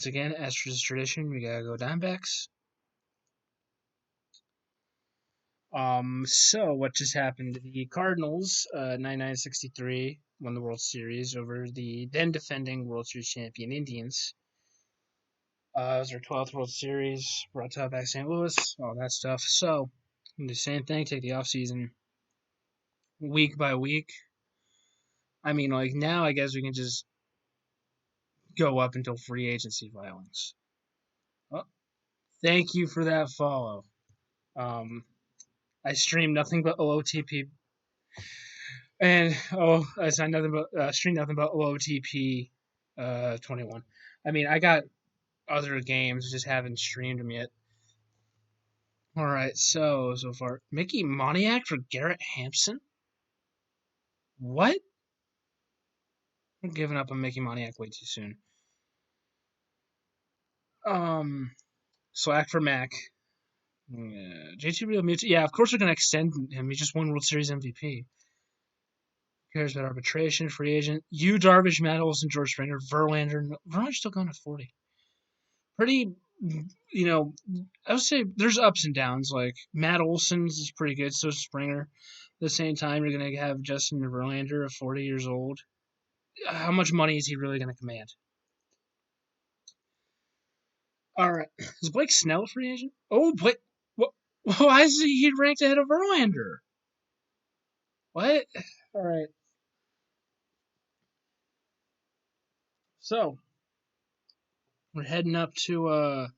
Once again, as for tradition, we gotta go Diamondbacks. So what just happened? The Cardinals, 99-63, won the World Series over the then defending World Series champion Indians. It was their 12th World Series, brought to back St. Louis, all that stuff. So, do the same thing, take the offseason week by week. I mean, like, now I guess we can just go up until free agency filings. Oh, thank you for that follow. I stream nothing but OOTP, and I signed nothing but stream nothing but OOTP 21. I mean, I got other games, just haven't streamed them yet. All right, so far, Mickey Moniak for Garrett Hampson. What? I'm giving up on Mickey Moniak way too soon. Slack for Mac. Yeah, JT Realmuto. Yeah, of course we're gonna extend him. He just won World Series MVP. Who cares about arbitration, free agent? You, Darvish, Matt Olson, George Springer, Verlander. Verlander's still going at 40. Pretty, I would say there's ups and downs. Like Matt Olson's is pretty good, so is Springer. At the same time, you're gonna have Justin Verlander at 40 years old. How much money is he really gonna command? All right, is Blake Snell a free agent? Oh, Blake. What? Why is he ranked ahead of Verlander? What? All right. So we're heading up to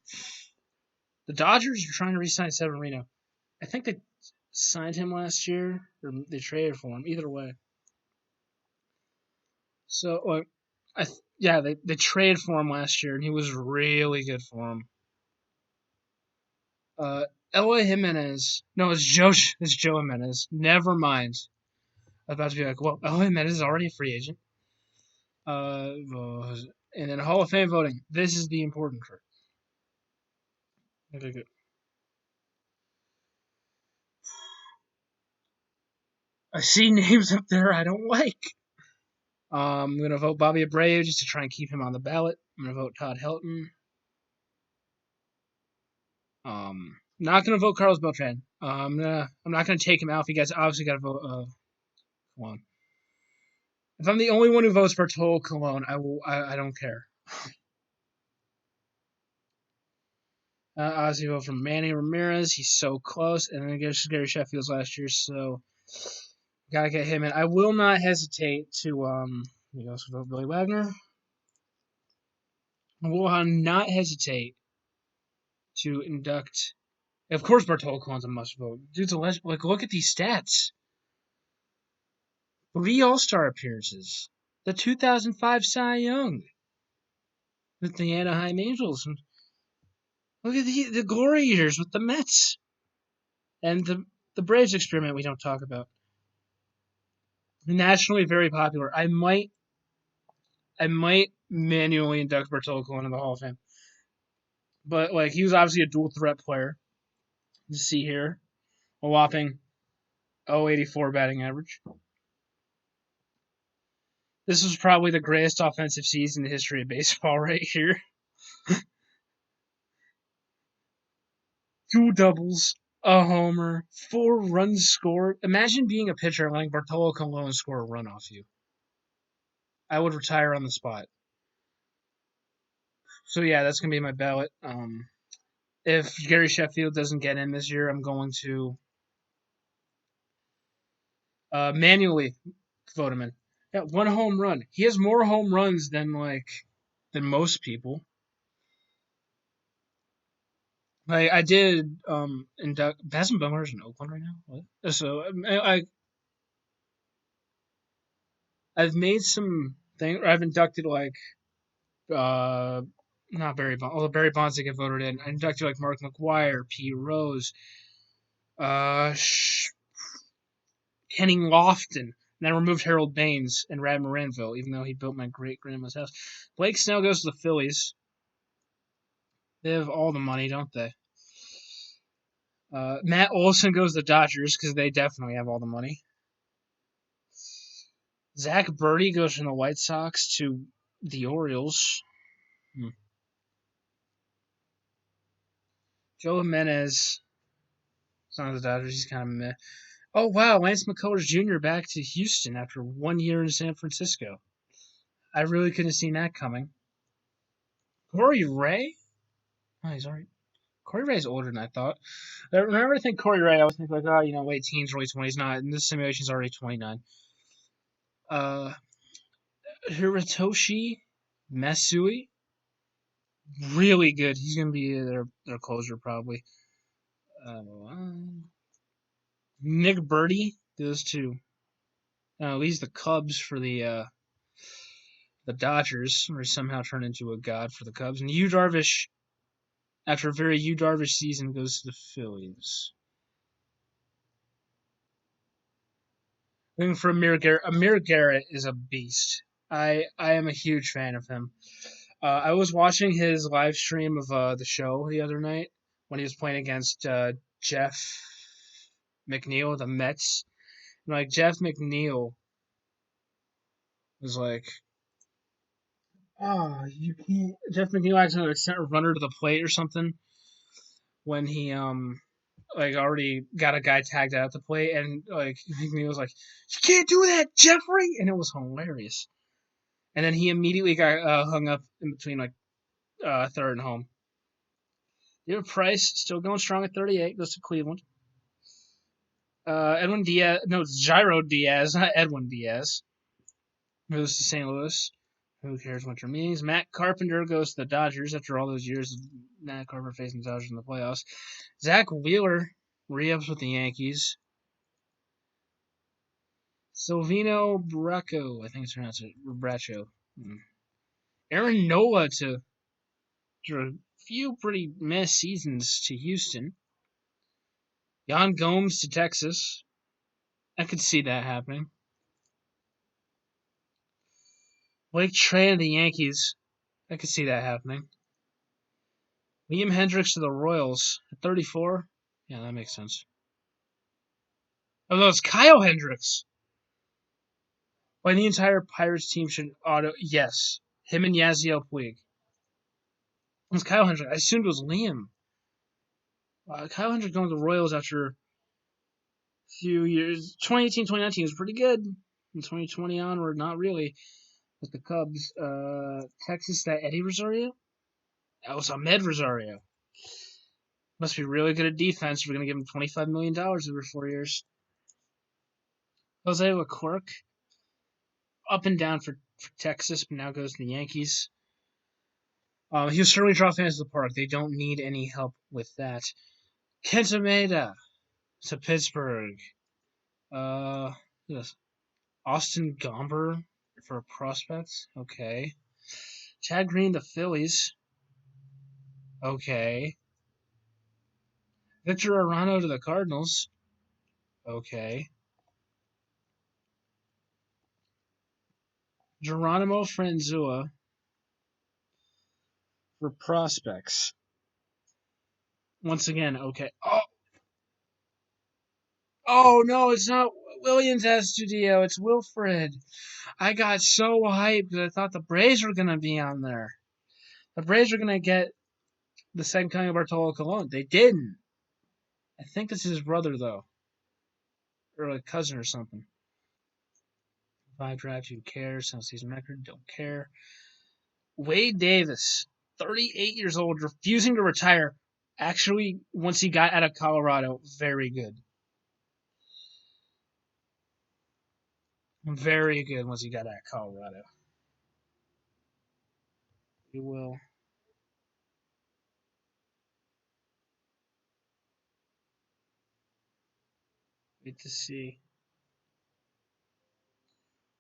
the Dodgers are trying to re-sign Severino. I think they signed him last year, or they traded for him. Either way. So, they traded for him last year, and he was really good for him. Eloy Jimenez. No, it's Joe Jimenez. Never mind. I was about to be like, well, Eloy Jimenez is already a free agent. And then Hall of Fame voting. This is the important part. Okay, good. I see names up there I don't like. I'm gonna vote Bobby Abreu just to try and keep him on the ballot. I'm gonna vote Todd Helton. Not gonna vote Carlos Beltran. I'm not gonna take him out. If you guys obviously gotta vote Colon. If I'm the only one who votes for Bartolo Colon, I will. I don't care. Obviously vote for Manny Ramirez. He's so close, and then I guess Gary Sheffield's last year, so gotta get him in. I will not hesitate to You also vote Billy Wagner. I will not hesitate to induct. Of course, Bartolo Colon's a must vote. Dude's a legend. Like, look at these stats. 3 All-Star appearances. The 2005 Cy Young with the Anaheim Angels. And look at the glory years with the Mets. And the Braves experiment we don't talk about. Nationally very popular. I might manually induct Bartolo Colon in the Hall of Fame. But, like, he was obviously a dual threat player. You see here. A whopping 0.84 batting average. This was probably the greatest offensive season in the history of baseball right here. 2 doubles, a homer, 4 runs scored. Imagine being a pitcher and letting Bartolo Colon score a run off you. I would retire on the spot. So yeah, that's gonna be my ballot. If Gary Sheffield doesn't get in this year, I'm going to manually vote him in. Yeah, 1 home run. He has more home runs than most people. I did induct Basem Bummer's in Oakland right now. What? So I've made some things. I've inducted not Barry Bonds. Although Barry Bonds did get voted in. I inducted like Mark McGwire, P. Rose, Kenny Lofton. And I removed Harold Baines and Rad Moranville, even though he built my great grandma's house. Blake Snell goes to the Phillies. They have all the money, don't they? Matt Olson goes to the Dodgers because they definitely have all the money. Zach Birdie goes from the White Sox to the Orioles. Joe Jimenez. Son of the Dodgers. He's kind of meh. Oh wow, Lance McCullers Jr. back to Houston after 1 year in San Francisco. I really couldn't have seen that coming. Corey Ray? Oh, he's already. Corey Ray's older than I thought. Whenever I think Corey Ray, I always think like, oh, late teens, early 20s. Not in this simulation's already 29. Uh, Hirotoshi Masui, really good. He's gonna be their closer probably. Nick Birdie goes to leads the Cubs for the Dodgers, or somehow turned into a god for the Cubs. And Yu Darvish, after a very Yu Darvish season, goes to the Phillies. Looking for Amir Garrett. Amir Garrett is a beast. I am a huge fan of him. I was watching his live stream of the show the other night when he was playing against Jeff McNeil, the Mets. And, like, Jeff McNeil was like, "Oh, you can't." Jeff McNeil actually sent a runner to the plate or something when he like already got a guy tagged out at the plate, and like McNeil was like, "You can't do that, Jeffrey," and it was hilarious. And then he immediately got hung up in between like third and home. David Price still going strong at 38, goes to Cleveland. Edwin Diaz, no, it's Jairo Diaz, not Edwin Diaz, goes to St. Louis. Who cares what your means? Matt Carpenter goes to the Dodgers after all those years of Matt Carpenter facing the Dodgers in the playoffs. Zach Wheeler re-ups with the Yankees. Silvino Bracco, I think it's pronounced it, Bracco. Aaron Nola to a few pretty meh seasons to Houston. Yan Gomes to Texas. I could see that happening. Blake Trey to the Yankees. I could see that happening. Liam Hendricks to the Royals at 34. Yeah, that makes sense. Although it's Kyle Hendricks. Why the entire Pirates team should auto. Yes. Him and Yasiel Puig. It's Kyle Hendricks. I assumed it was Liam. Kyle Hendricks going to the Royals after a few years. 2018, 2019 was pretty good. From 2020 onward, not really. With the Cubs. Texas, that Eddie Rosario? That was Ahmed Rosario. Must be really good at defense. We're going to give him $25 million over 4 years. Jose Leclerc, up and down for Texas, but now goes to the Yankees. He'll certainly draw fans to the park. They don't need any help with that. Kenta Maeda to Pittsburgh. Yes. Austin Gomber for prospects. Okay. Chad Green, the Phillies. Okay. Victor Arano to the Cardinals. Okay. Geronimo Franzua for prospects. Once again, okay. Oh no, it's not Williams Astudillo, it's Wilfred. I got so hyped because I thought the Braves were gonna be on there. The Braves were gonna get the second coming of Bartolo Colon. They didn't. I think this is his brother though. Or a cousin or something. 5 draft, who cares? Since season record, don't care. Wade Davis, 38 years old, refusing to retire. Actually, once he got out of Colorado, very good. Very good once he got out of Colorado. We will. Wait to see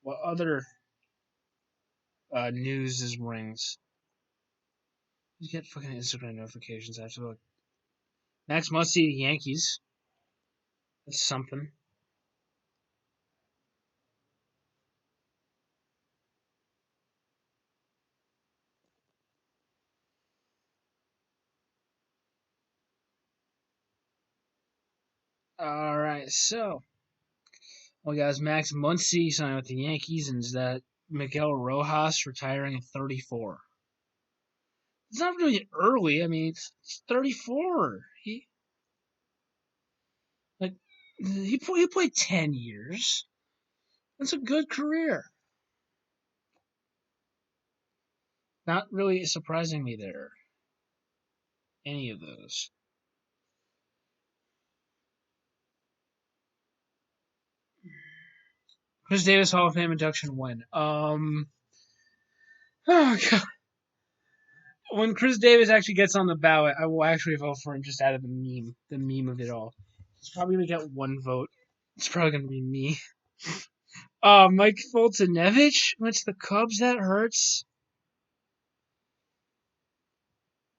what other news this brings. You get fucking Instagram notifications. I have to look. Max Muncy, the Yankees. That's something. All right, so well, guys, Max Muncy signed with the Yankees, and is that Miguel Rojas retiring at 34? It's not really early. I mean, it's 34. He played 10 years. That's a good career. Not really surprising me there. Any of those. Chris Davis Hall of Fame induction when? Oh god. When Chris Davis actually gets on the ballot, I will actually vote for him just out of the meme of it all. He's probably gonna get one vote. It's probably gonna be me. Mike Foltynewicz went to the Cubs. That hurts.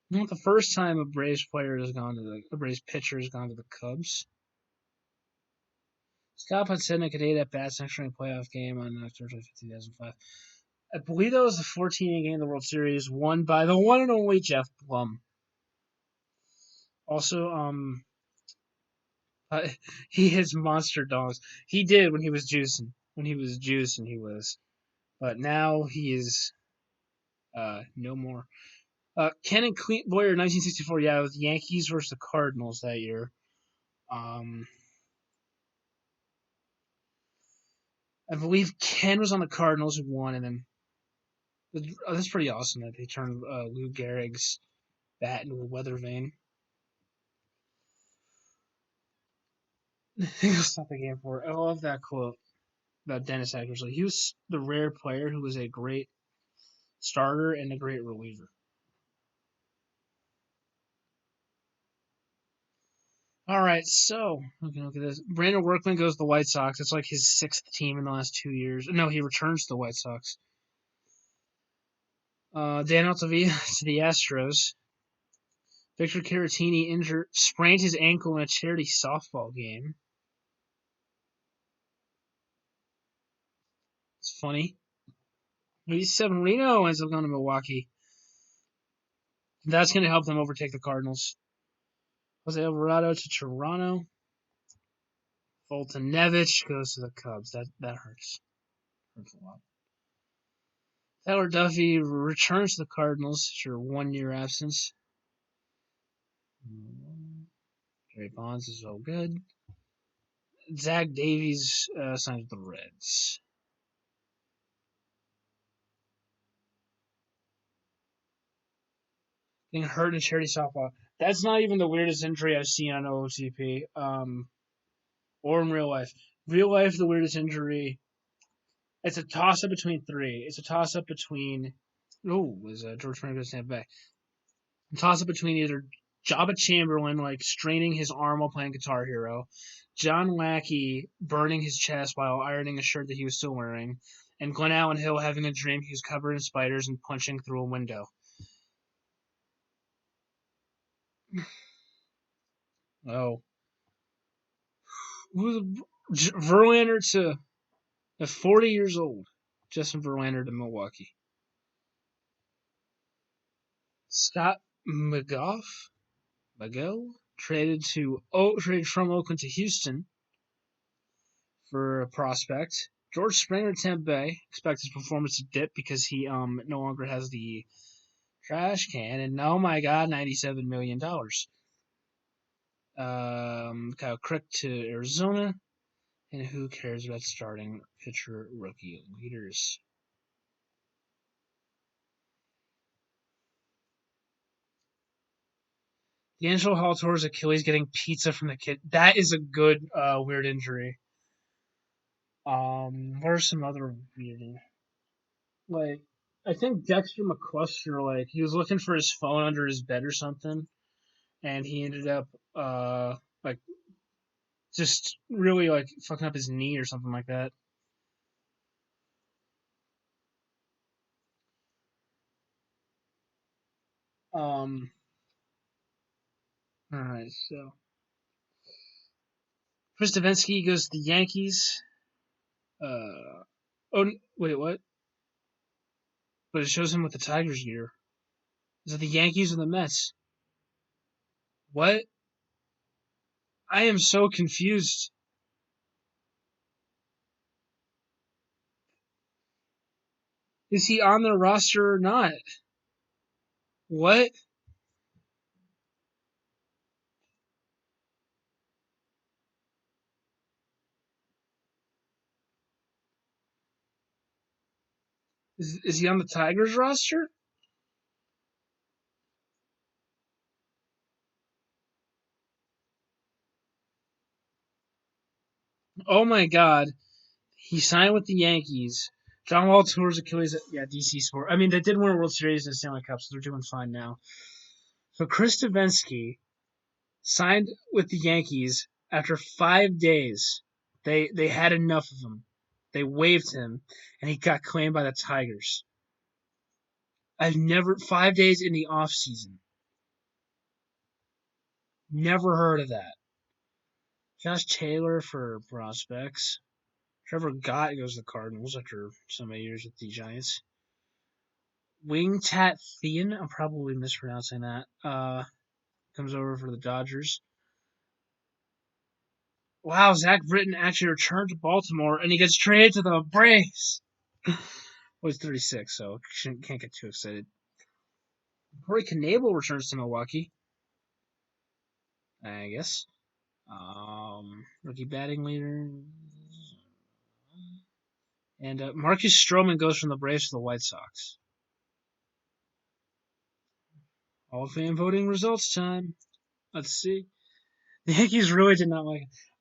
Not the first time a Braves player has gone to a Braves pitcher has gone to the Cubs. Scott Podsednik had 8 at bats entering a playoff game on October 25, 2005. I believe that was the 14th game of the World Series, won by the one and only Jeff Blum. Also, he hits monster dogs. He did when he was juicing. When he was juicing, he was. But now he is no more. Ken and Cleet Boyer, 1964. Yeah, it was the Yankees versus the Cardinals that year. I believe Ken was on the Cardinals who won, and then that's pretty awesome that they turned Lou Gehrig's bat into a weather vane. He'll stop the game for it. I love that quote about Dennis Eckersley. He was the rare player who was a great starter and a great reliever. All right, so we can look at this. Brandon Workman goes to the White Sox. It's like his 6th team in the last 2 years. No, he returns to the White Sox. Dan Altavilla to the Astros. Victor Caratini sprained his ankle in a charity softball game. It's funny. Luis Severino ends up going to Milwaukee. That's going to help them overtake the Cardinals. Jose Alvarado to Toronto. Foltynewicz goes to the Cubs. That hurts. Hurts a lot. Tyler Duffy returns to the Cardinals after a 1-year absence. Jerry Bonds is all good. Zach Davies signs with the Reds. Getting hurt in charity softball. That's not even the weirdest injury I've seen on OOTP or in real life. Real life, the weirdest injury. It's a toss up between 3. It's a toss up between. Was George Franco stand back? A toss up between either Jabba Chamberlain straining his arm while playing Guitar Hero, John Lackey burning his chest while ironing a shirt that he was still wearing, and Glenn Allen Hill having a dream he was covered in spiders and punching through a window. Oh. Verlander at 40 years old. Justin Verlander to Milwaukee. Scott McGough traded from Oakland to Houston for a prospect. George Springer, Tampa Bay, expect his performance to dip because he no longer has the trash can, and oh my god, $97 million. Kyle Crick to Arizona, and who cares about starting pitcher rookie leaders? D'Angelo Hall tore his Achilles getting pizza from the kid. That is a good weird injury. What are some other weird? I think Dexter McCluster, he was looking for his phone under his bed or something, and he ended up like just really fucking up his knee or something like that. All right, so Chris Davinsky goes to the Yankees. Oh wait, what? But it shows him with the Tigers gear. Is it the Yankees or the Mets? What? I am so confused. Is he on the roster or not? What? Is he on the Tigers roster? Oh my God, he signed with the Yankees. John Wall tours Achilles. Yeah, DC Sport. I mean, they did win a World Series and Stanley Cup, so they're doing fine now. So Chris Davinsky signed with the Yankees after 5 days. They had enough of him. They waived him, and he got claimed by the Tigers. I've never 5 days in the off season. Never heard of that. Josh Taylor for prospects. Trevor Gott goes to the Cardinals after so many years with the Giants. Wingtat Thean, I'm probably mispronouncing that. Comes over for the Dodgers. Wow, Zach Britton actually returned to Baltimore and he gets traded to the Braves. Well, he's 36, so can't get too excited. Corey Knable returns to Milwaukee, I guess. Rookie batting leader. And Marcus Stroman goes from the Braves to the White Sox. Hall of Fame voting results time. Let's see. The Yankees really did not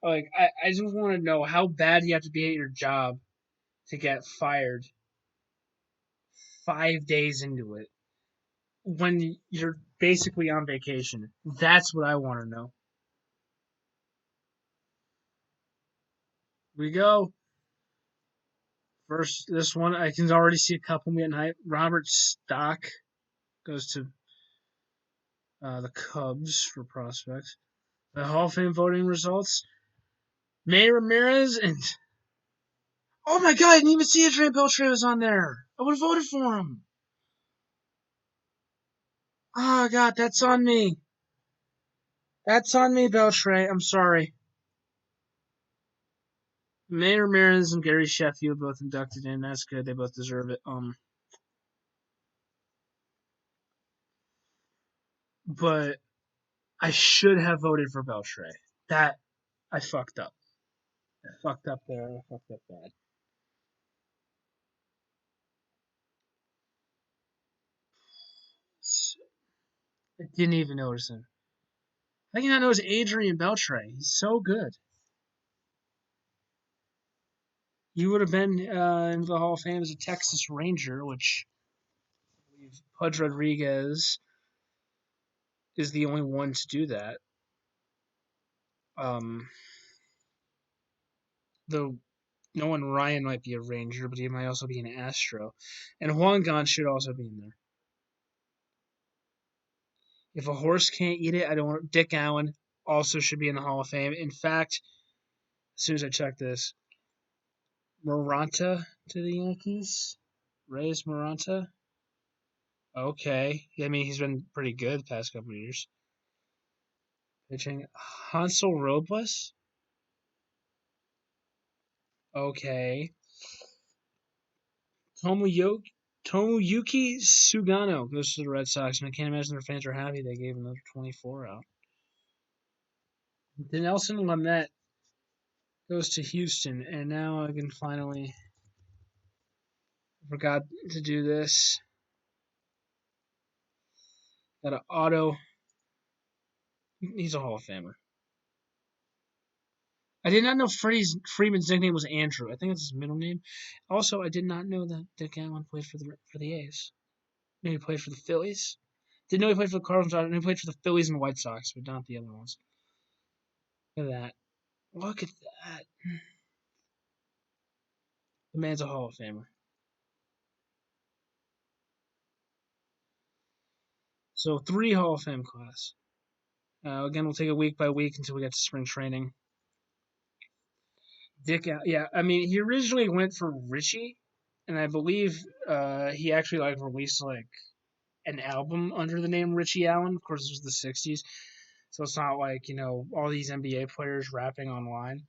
I just want to know how bad you have to be at your job to get fired 5 days into it when you're basically on vacation. That's what I want to know. We go. First, this one, I can already see a couple getting hype. Robert Stock goes to the Cubs for prospects. The Hall of Fame voting results. May Ramirez and oh my God, I didn't even see Adrian Beltre was on there. I would have voted for him. Oh God, that's on me. That's on me, Beltre. I'm sorry. May Ramirez and Gary Sheffield both inducted in. That's good. They both deserve it. But I should have voted for Beltre. That I fucked up. I fucked up there. I fucked up bad. I didn't even notice him. I did not know it was Adrian Beltre. He's so good. He would have been in the Hall of Fame as a Texas Ranger, which Pudge Rodriguez is the only one to do that. Um, though Nolan Ryan might be a Ranger, but he might also be an Astro. And Juan Gan should also be in there. If a horse can't eat it, I don't want. Dick Allen also should be in the Hall of Fame. In fact, as soon as I check this, Maranta to the Yankees. Reyes Maranta. Okay. I mean, he's been pretty good the past couple of years. Pitching. Hansel Robles. Okay. Tomoyuki Sugano goes to the Red Sox, and I can't imagine their fans are happy they gave another 24 out. Nelson Lamet goes to Houston, and now I can finally. Forgot to do this. Got an auto. He's a Hall of Famer. I did not know Freeman's nickname was Andrew. I think that's his middle name. Also, I did not know that Dick Allen played for the A's. Maybe he played for the Phillies. Didn't know he played for the Cardinals. I knew he played for the Phillies and White Sox, but not the other ones. Look at that. Look at that. The man's a Hall of Famer. So 3 Hall of Fame class. Again, we'll take it week by week until we get to spring training. Yeah, I mean, he originally went for Richie, and I believe he actually released an album under the name Richie Allen. Of course, this was the '60s, so it's not like all these NBA players rapping online.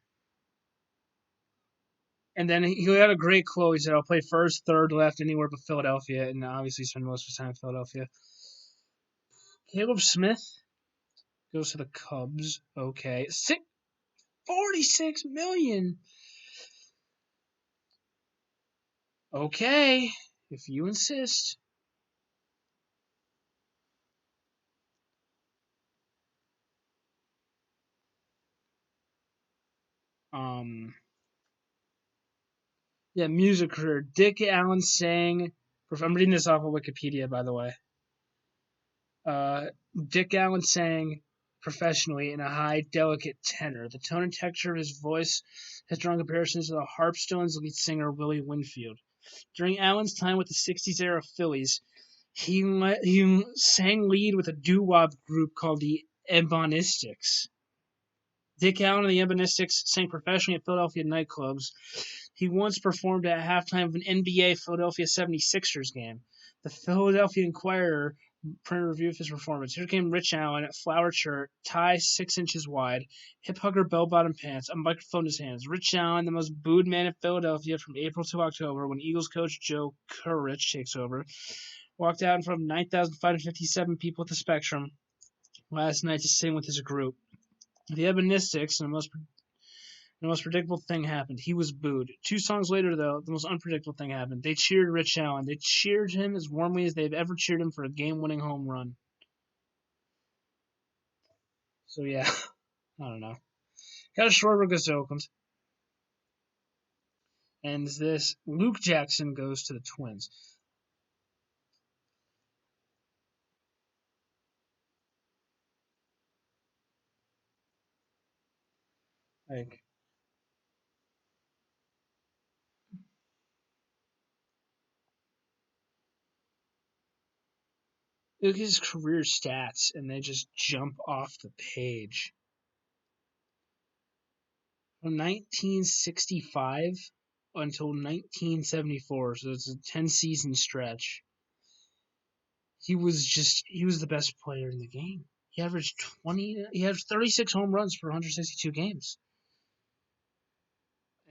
And then he had a great quote. He said, "I'll play first, third, left, anywhere but Philadelphia," and obviously spend most of his time in Philadelphia. Caleb Smith goes to the Cubs. Okay, 46 million. Okay, If you insist. Um, yeah, music career. Dick Allen sang. I'm reading this off of Wikipedia, by the way. Uh, Dick Allen sang professionally in a high, delicate tenor. The tone and texture of his voice has drawn comparisons to the Harpstones' lead singer Willie Winfield. During Allen's time with the '60s era Phillies, he sang lead with a doo-wop group called the Ebonistics. Dick Allen and the Ebonistics sang professionally at Philadelphia nightclubs. He once performed at halftime of an NBA Philadelphia 76ers game. The Philadelphia Inquirer printed a review of his performance. Here came Rich Allen, flowered shirt, tie 6 inches wide, hip hugger bell bottom pants, a microphone in his hands. Rich Allen, the most booed man in Philadelphia from April to October when Eagles coach Joe Courage takes over, walked out in front of 9,557 people at the Spectrum last night to sing with his group. The Ebonistics, the most predictable thing happened. He was booed. 2 songs later, though, the most unpredictable thing happened. They cheered Rich Allen. They cheered him as warmly as they've ever cheered him for a game-winning home run. So, yeah, I don't know. Got a Schwarber goes to Oakland. And this Luke Jackson goes to the Twins. Like, look at his career stats, and they just jump off the page. From 1965 until 1974, so it's a 10-season stretch. He was the best player in the game. He averaged 36 home runs for 162 games.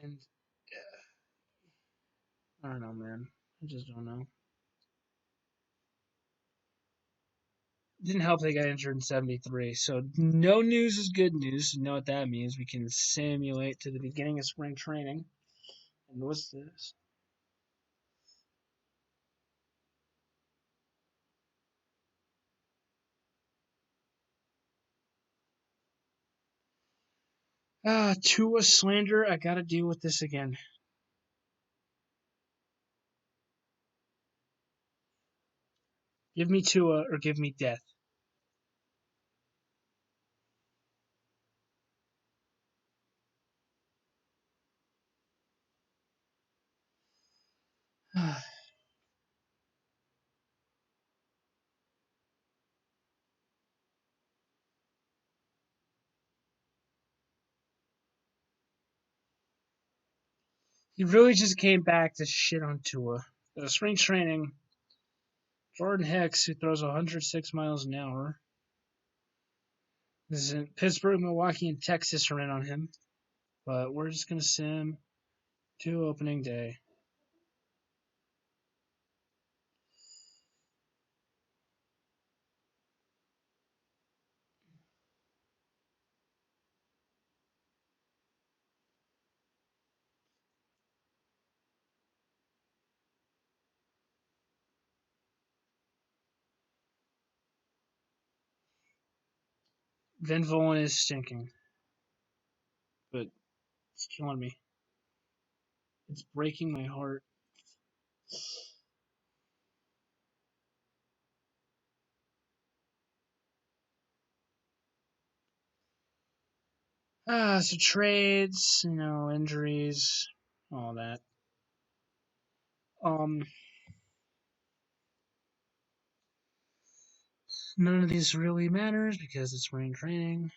And I don't know, man. I just don't know. Didn't help they got injured in '73. So no news is good news. You know what that means? We can simulate to the beginning of spring training. And what's this? Tua slander. I gotta deal with this again. Give me Tua or give me death. He really just came back to shit on Tua. Spring training, Jordan Hicks, who throws 106 miles an hour, this is in Pittsburgh, Milwaukee, and Texas are in on him. But we're just going to sim to opening day. Van Vollen is stinking, but it's killing me. It's breaking my heart. So trades, injuries, all that. Um, None of these really matters because it's spring training.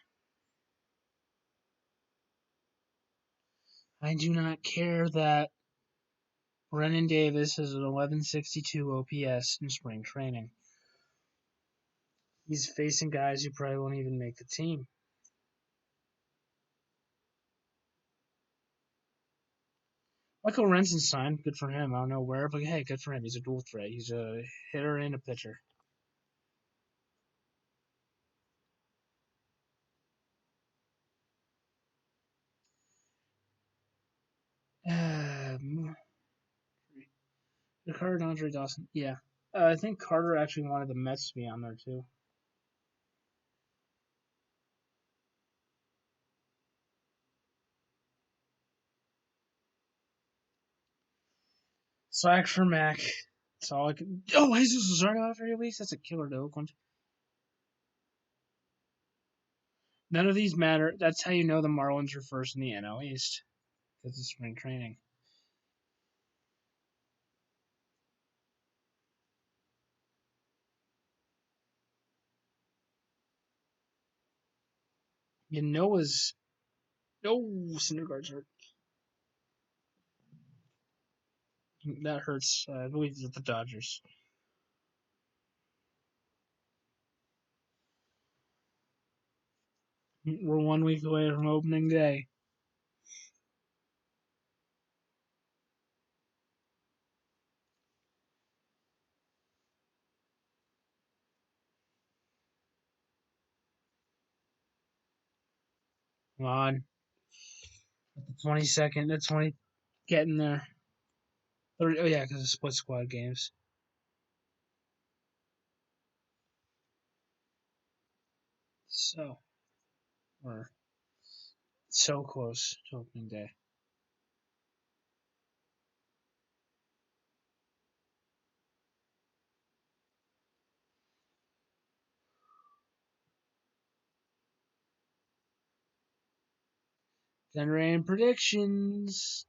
I do not care that Brennan Davis has an 1162 OPS in spring training. He's facing guys who probably won't even make the team. Michael Renson signed. Good for him. I don't know where, but hey, good for him. He's a dual threat. He's a hitter and a pitcher. Um, The Carter and Andre Dawson. Yeah. I think Carter actually wanted the Mets to be on there too. Slack for Mac. That's all I can. Oh, Jesus Luzardo after 3 weeks? That's a killer to Oakland. None of these matter. That's how you know the Marlins are first in the NL East. Because it's spring training. You know is. No, Syndergaard's hurt. That hurts. I believe it's the Dodgers. We're 1 week away from opening day. Come on. The 22nd, the 20, getting there. Oh, yeah, because of split squad games. So, we're so close to opening day. Generating predictions.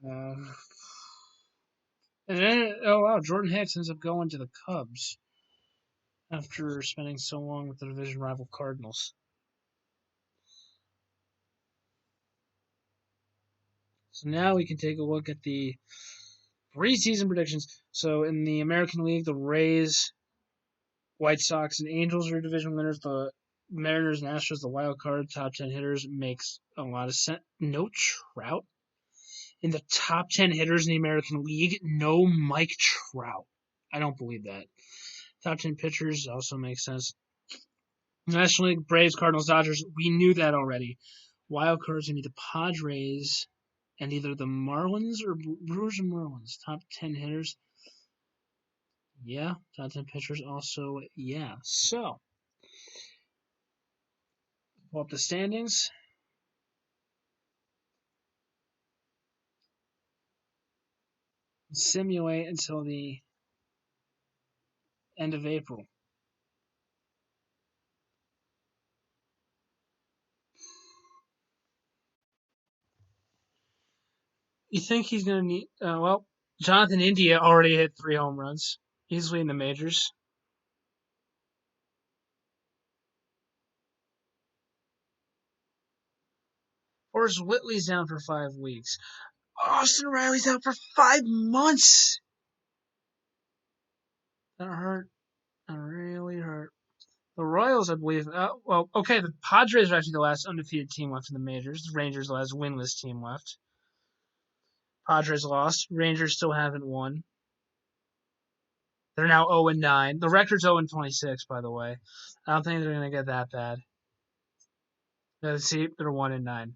Uh, and then, oh wow, Jordan Hicks ends up going to the Cubs after spending so long with the division rival Cardinals. So now we can take a look at the preseason predictions. So in the American League, the Rays, White Sox, and Angels are division winners. The Mariners and Astros, the wild card top 10 hitters, makes a lot of sense. No Trout in the top 10 hitters in the American League. No Mike Trout. I don't believe that. Top 10 pitchers also makes sense. National League, Braves, Cardinals, Dodgers. We knew that already. Wild cards going to be the Padres and either the Marlins or Brewers or Marlins. Top 10 hitters. Yeah. Top 10 pitchers also. Yeah. So, pull up the standings. Simulate until the end of April. You think he's going to need. Well, Jonathan India already hit 3 home runs. He's leading the majors. Forrest Whitley's down for 5 weeks. Austin Riley's out for 5 months. That hurt. That really hurt. The Royals, I believe. Well, okay, the Padres are actually the last undefeated team left in the majors. The Rangers, the last winless team left. Padres lost. Rangers still haven't won. They're now 0-9. The record's 0-26, by the way. I don't think they're going to get that bad. Let's see, they're 1-9.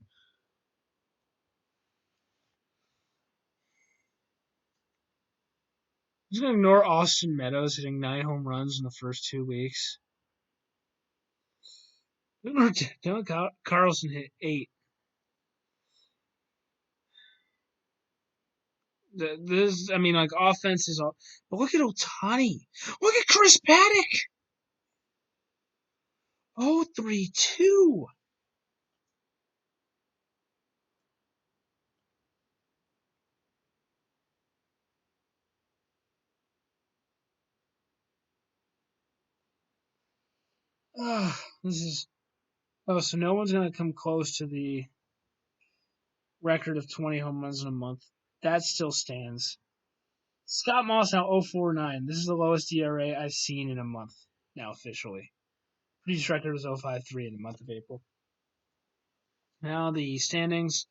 You can ignore Austin Meadows hitting 9 home runs in the first 2 weeks. Dylan Carlson hit 8. This, I mean, like offense is all, but look at Ohtani. Look at Chris Paddock. 0-3-2. This is. Oh, so no one's going to come close to the record of 20 home runs in a month. That still stands. Scott Moss now 0-4-9. This is the lowest ERA I've seen in a month now officially. Previous record was 0-5-3 in the month of April. Now the standings.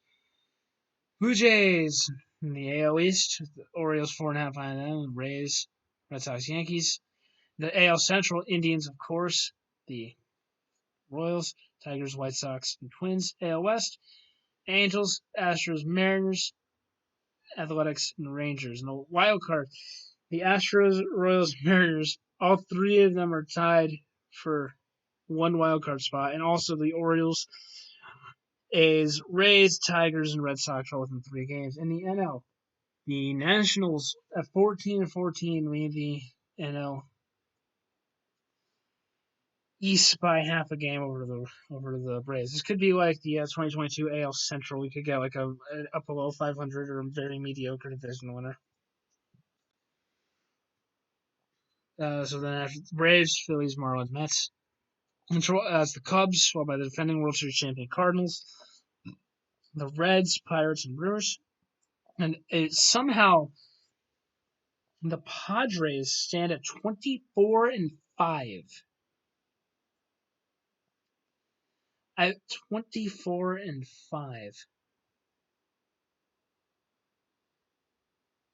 Blue Jays in the AL East. The Orioles 4.5 behind them. The Rays Red Sox, Yankees. The AL Central, Indians, of course. The Royals, Tigers, White Sox, and Twins. AL West, Angels, Astros, Mariners, Athletics, and Rangers. And the wild card, the Astros, Royals, Mariners. All three of them are tied for one wild card spot, and also the Orioles, A's, Rays, Tigers, and Red Sox all within 3 games. In the NL, the Nationals at 14-14 lead the NL East by half a game over the Braves. This could be like the 2022 AL Central. We could get like a up below 500 or a very mediocre division winner. So then after the Braves, Phillies, Marlins, Mets. As the Cubs, followed by the defending World Series champion Cardinals, the Reds, Pirates, and Brewers. And somehow the Padres stand at 24-5. At 24-5.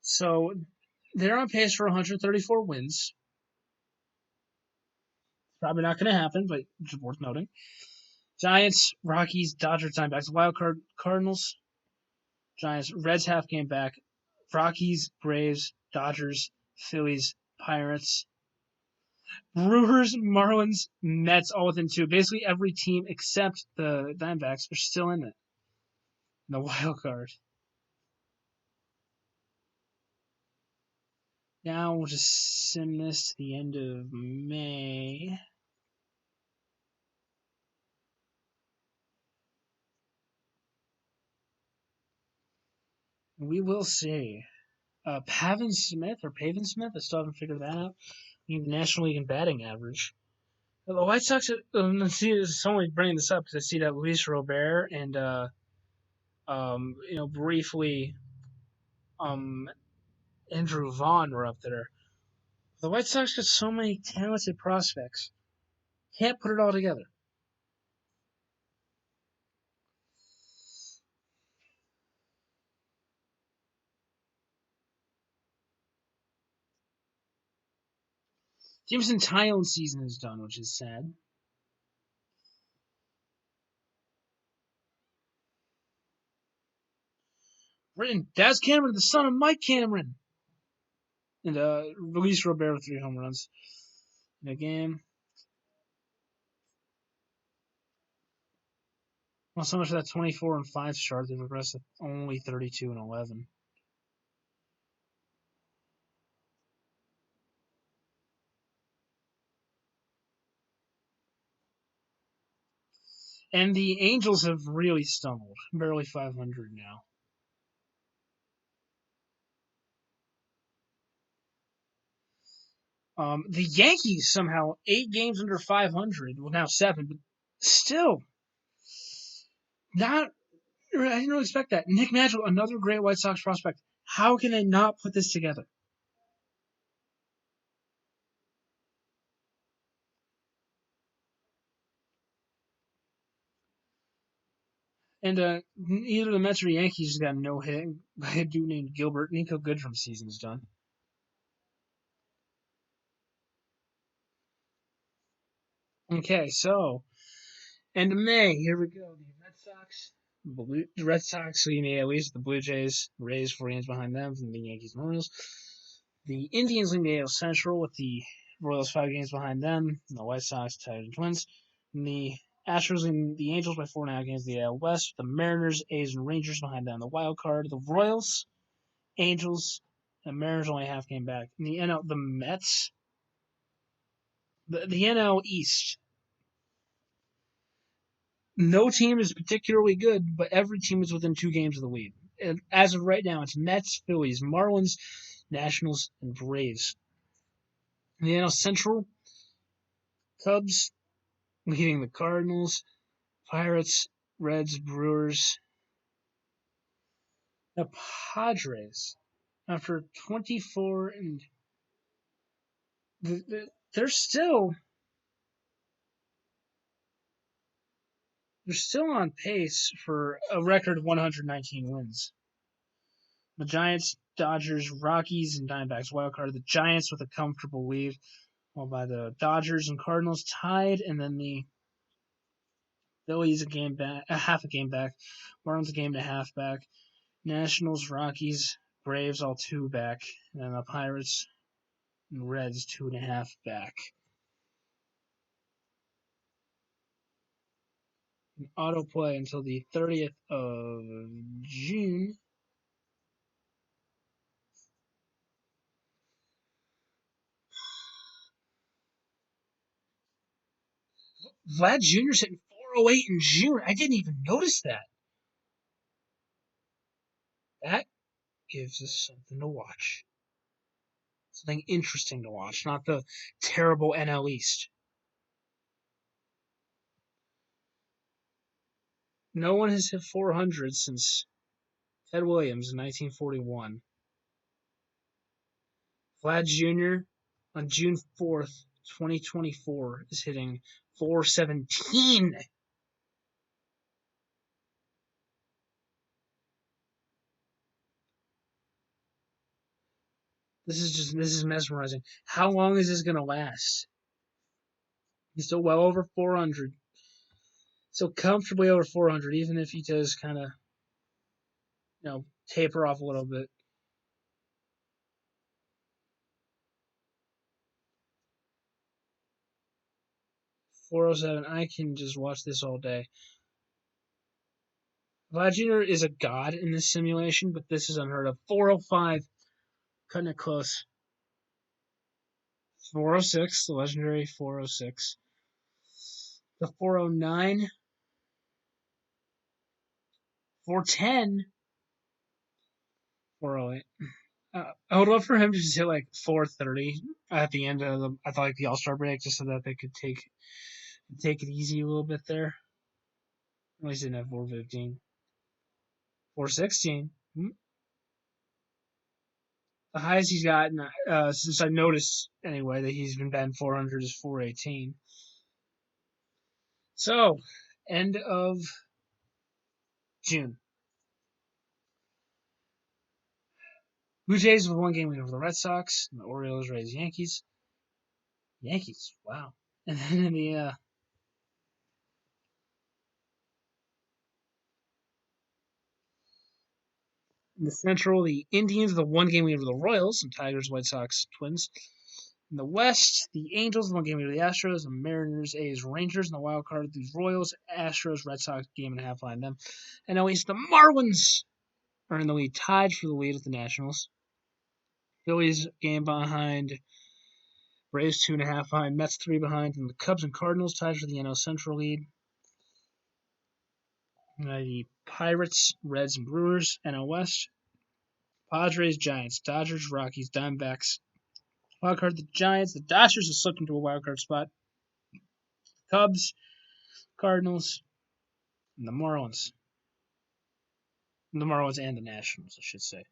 So they're on pace for 134 wins. Probably not going to happen, but it's worth noting. Giants, Rockies, Dodgers, Diamondbacks, wild card Cardinals, Giants, Reds half game back, Rockies, Braves, Dodgers, Phillies, Pirates, Brewers, Marlins, Mets, all within 2. Basically, every team except the Diamondbacks are still in it. The wild card. Now we'll just send this to the end of May. We will see. Pavin Smith, I still haven't figured that out. The National League in batting average. The White Sox, let's see, it's only bringing this up because I see that Luis Robert and, briefly, Andrew Vaughn were up there. The White Sox got so many talented prospects. Can't put it all together. Jameson's Tyone season is done, which is sad. Written, Daz Cameron, the son of Mike Cameron. And Luis Robert with 3 home runs in a game. Well, so much for that 24-5 start. They've regressed to only 32-11. And the Angels have really stumbled. Barely 500 now. The Yankees somehow 8 games under 500. Well, now 7, but still not. I didn't really expect that. Nick Madrigal, another great White Sox prospect. How can they not put this together? And either the Mets or the Yankees just got no hit by a dude named Gilbert. Nico Goodrum season's done. Okay, so end of May. Here we go. The Red Sox, the Red Sox leading the AL East. The Blue Jays, Rays 4 games behind them, from the Yankees and Orioles. The Indians leading the AL Central with the Royals 5 games behind them. And the White Sox, Tigers, and Twins. And the Astros leading the Angels by 4.5 games. The AL West. The Mariners, A's, and Rangers behind them. The wild card. The Royals, Angels, and Mariners only a half game back. In the NL, the Mets. The NL East. No team is particularly good, but every team is within 2 games of the lead. And as of right now, it's Mets, Phillies, Marlins, Nationals, and Braves. In the NL Central, Cubs leading the Cardinals, Pirates, Reds, Brewers. The Padres, after 24 and they're still on pace for a record 119 wins. The Giants, Dodgers, Rockies, and Diamondbacks wild card. The Giants with a comfortable lead, while by the Dodgers and Cardinals tied, and then the Phillies half a game back, Marlins a game and a half back, Nationals, Rockies, Braves all 2 back, and then the Pirates and Reds 2.5 back. Autoplay until the 30th of June. Vlad Jr.'s hitting 408 in June. I didn't even notice that. That gives us something to watch. Something interesting to watch, not the terrible NL East. No one has hit 400 since Ted Williams in 1941. Vlad Jr. on June 4th, 2024 is hitting 417. This is mesmerizing. How long is this gonna last? He's still well over 400. So comfortably over 400, even if he does kind of, taper off a little bit. 407. I can just watch this all day. Vlad Jr. is a god in this simulation, but this is unheard of. 405, cutting it close. 406, the legendary 406. The 409, 410, 408. I would love for him to just hit like 430 at the end of the All-Star break, just so that they could take it easy a little bit there. At least didn't have 415. 416. The highest he's gotten since I noticed anyway that he's been batting 400 is 418. So, end of June. Blue Jays with 1 game lead over the Red Sox. And the Orioles, Rays, Yankees. Yankees, wow. And then in the Central, the Indians with a 1 game lead over the Royals. And Tigers, White Sox, Twins. In the West, the Angels, 1 game lead over the Astros. The Mariners, A's, Rangers. In the wild card, the Royals, Astros, Red Sox, game and a half behind them. And now it's the Marlins are in the lead, tied for the lead with the Nationals. Phillies game behind, Braves 2.5 behind, Mets 3 behind, and the Cubs and Cardinals tied for the NL Central lead. The Pirates, Reds, and Brewers, NL West. Padres, Giants, Dodgers, Rockies, Diamondbacks. Wildcard, the Giants. The Dodgers have slipped into a wildcard spot. Cubs, Cardinals, and the Marlins. The Marlins and the Nationals, I should say.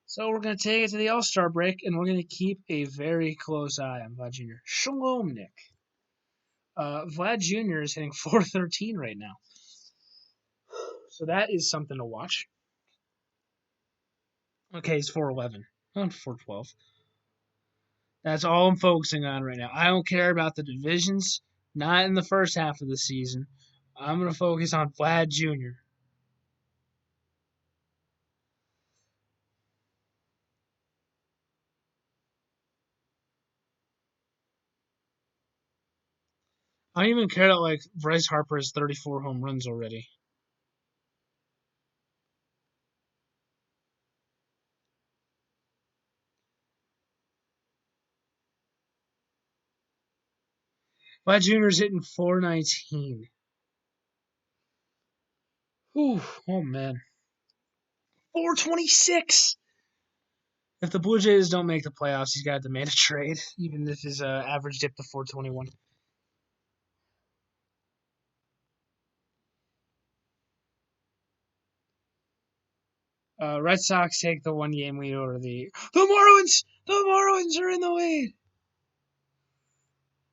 So we're going to take it to the All-Star break, and we're going to keep a very close eye on Vlad Jr. Shalom, Nick. Vlad Jr. is hitting 413 right now. So that is something to watch. Okay, he's 411. Not 412. That's all I'm focusing on right now. I don't care about the divisions, not in the first half of the season. I'm going to focus on Vlad Jr. I don't even care that Bryce Harper has 34 home runs already. Vlad Jr. is hitting 419. Whew, oh man. 426. If the Blue Jays don't make the playoffs, he's got to demand a trade, even if his average dipped to 421. Red Sox take the 1 game lead over the Marlins. The Marlins are in the lead.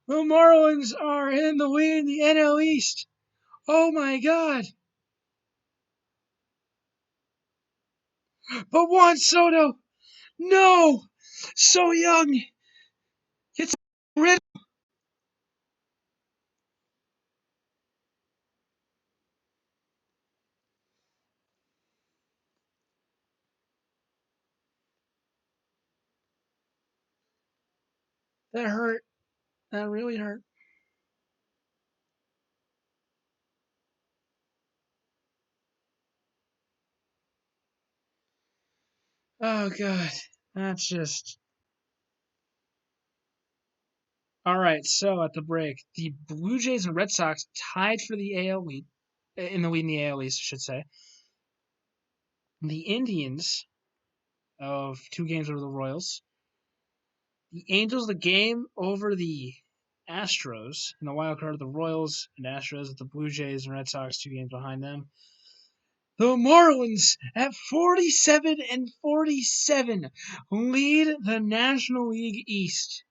The Marlins are in the lead in the NL East. Oh my God. But Juan Soto, no, so young. It's rid. That hurt. That really hurt. Oh god, that's just all right. So at the break, the Blue Jays and Red Sox tied for the AL lead in the lead in the AL East, I should say. The Indians of 2 games over the Royals. The Angels the game over the Astros in the wild card of the Royals and Astros with the Blue Jays and Red Sox 2 games behind them. The Marlins at 47-47 lead the National League East.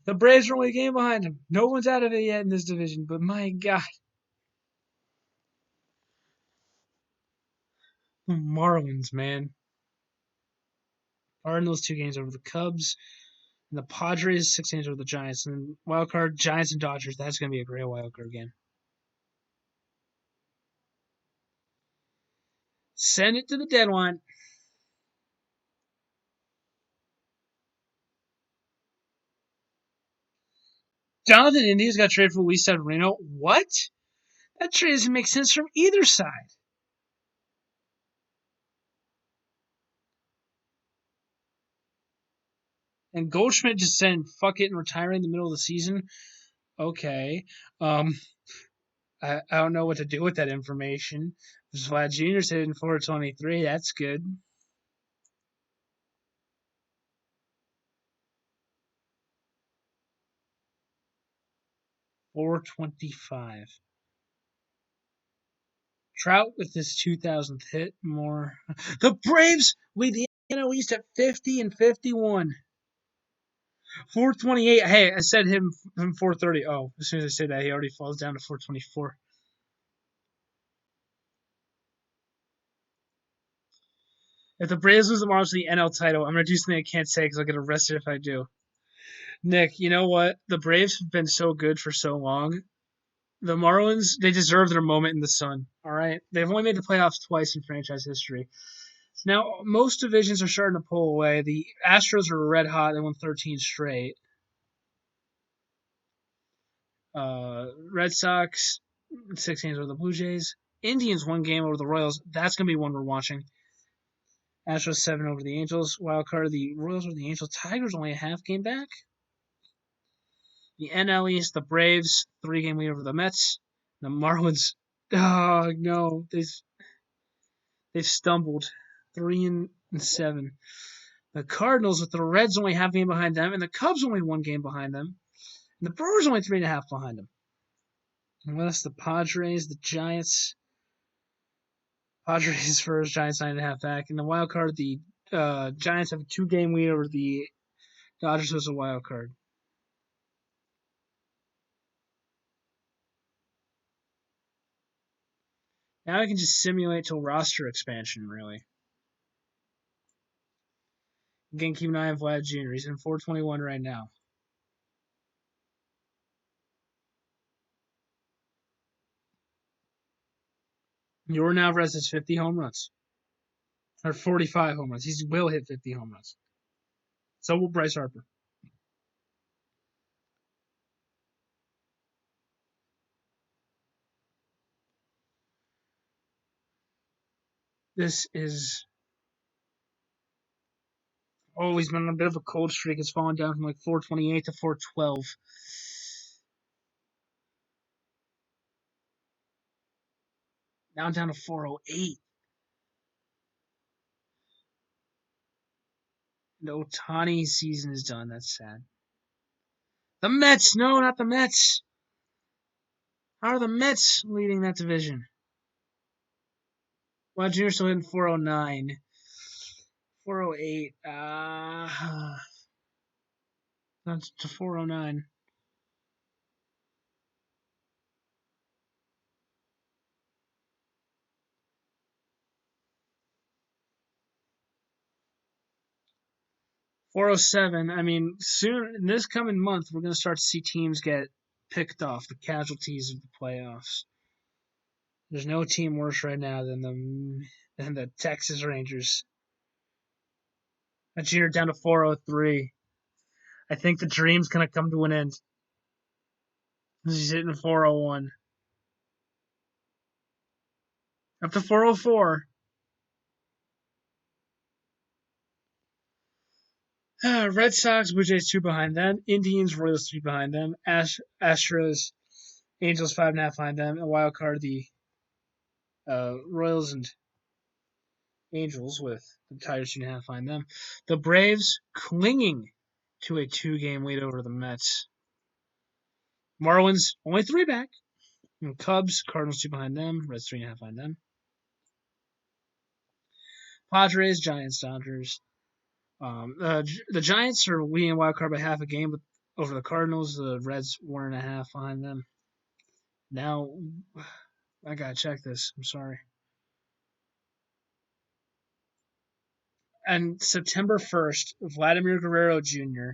The Braves are only a game behind them. No one's out of it yet in this division, but my God, the Marlins, man. Cardinals 2 games over the Cubs, and the Padres 6 games over the Giants. And wild card Giants and Dodgers. That's going to be a great wild card game. Send it to the deadline. Jonathan India's got traded for Luis Severino. What? That trade doesn't make sense from either side. And Goldschmidt just saying fuck it and retiring in the middle of the season. Okay. Um, I don't know what to do with that information. Vlad Jr.'s hitting 423. That's good. 425. Trout with his 2000th hit. More. The Braves lead the NL East at 50-51. 428. Hey, I said him 430. Oh, as soon as I say that, he already falls down to 424. If the Braves lose tomorrow to the NL title, I'm going to do something I can't say because I'll get arrested if I do. Nick, you know what? The Braves have been so good for so long. The Marlins, they deserve their moment in the sun. All right? They've only made the playoffs twice in franchise history. Now, most divisions are starting to pull away. The Astros are red hot. They won 13 straight. Red Sox, 6 games over the Blue Jays. Indians, 1 game over the Royals. That's going to be one we're watching. Astros, 7 over the Angels. Wild card, the Royals over the Angels. Tigers only a half game back. The NL East, the Braves, 3 game lead over the Mets. The Marlins, oh no, they've stumbled, 3-7. The Cardinals with the Reds only half game behind them, and the Cubs only 1 game behind them, and the Brewers only 3.5 behind them. Unless the Padres, the Giants, Padres first, Giants 9.5 back, and the wild card, the Giants have a 2 game lead over the Dodgers as a wild card. Now I can just simulate till roster expansion, really. Again, keep an eye on Vlad Jr. He's in 421 right now. Yordan Alvarez has 50 home runs. Or 45 home runs. He will hit 50 home runs. So will Bryce Harper. This is. Oh, he's been on a bit of a cold streak. It's fallen down from like 428 to 412. Now down to 408. And Ohtani's season is done. That's sad. The Mets. No, not the Mets. How are the Mets leading that division? Well, Junior's still hitting 409. 408. That's to 409. 407. I mean, soon in this coming month, we're going to start to see teams get picked off, the casualties of the playoffs. There's no team worse right now than the Texas Rangers. A junior down to 403. I think the dream's going to come to an end. He's hitting 401. Up to 404. Red Sox, Blue Jays 2 behind them. Indians, Royals 3 behind them. Astros, Angels 5.5 behind them. And wild card, the Royals and Angels with the Tigers 2.5 behind them. The Braves clinging to a 2-game lead over the Mets. Marlins only 3 back. And Cubs, Cardinals 2 behind them. Reds 3.5 behind them. Padres, Giants, Dodgers. The Giants are leading wild card by half a game over the Cardinals. The Reds 1.5 behind them. Now, I gotta check this. I'm sorry. And September 1st, Vladimir Guerrero Jr.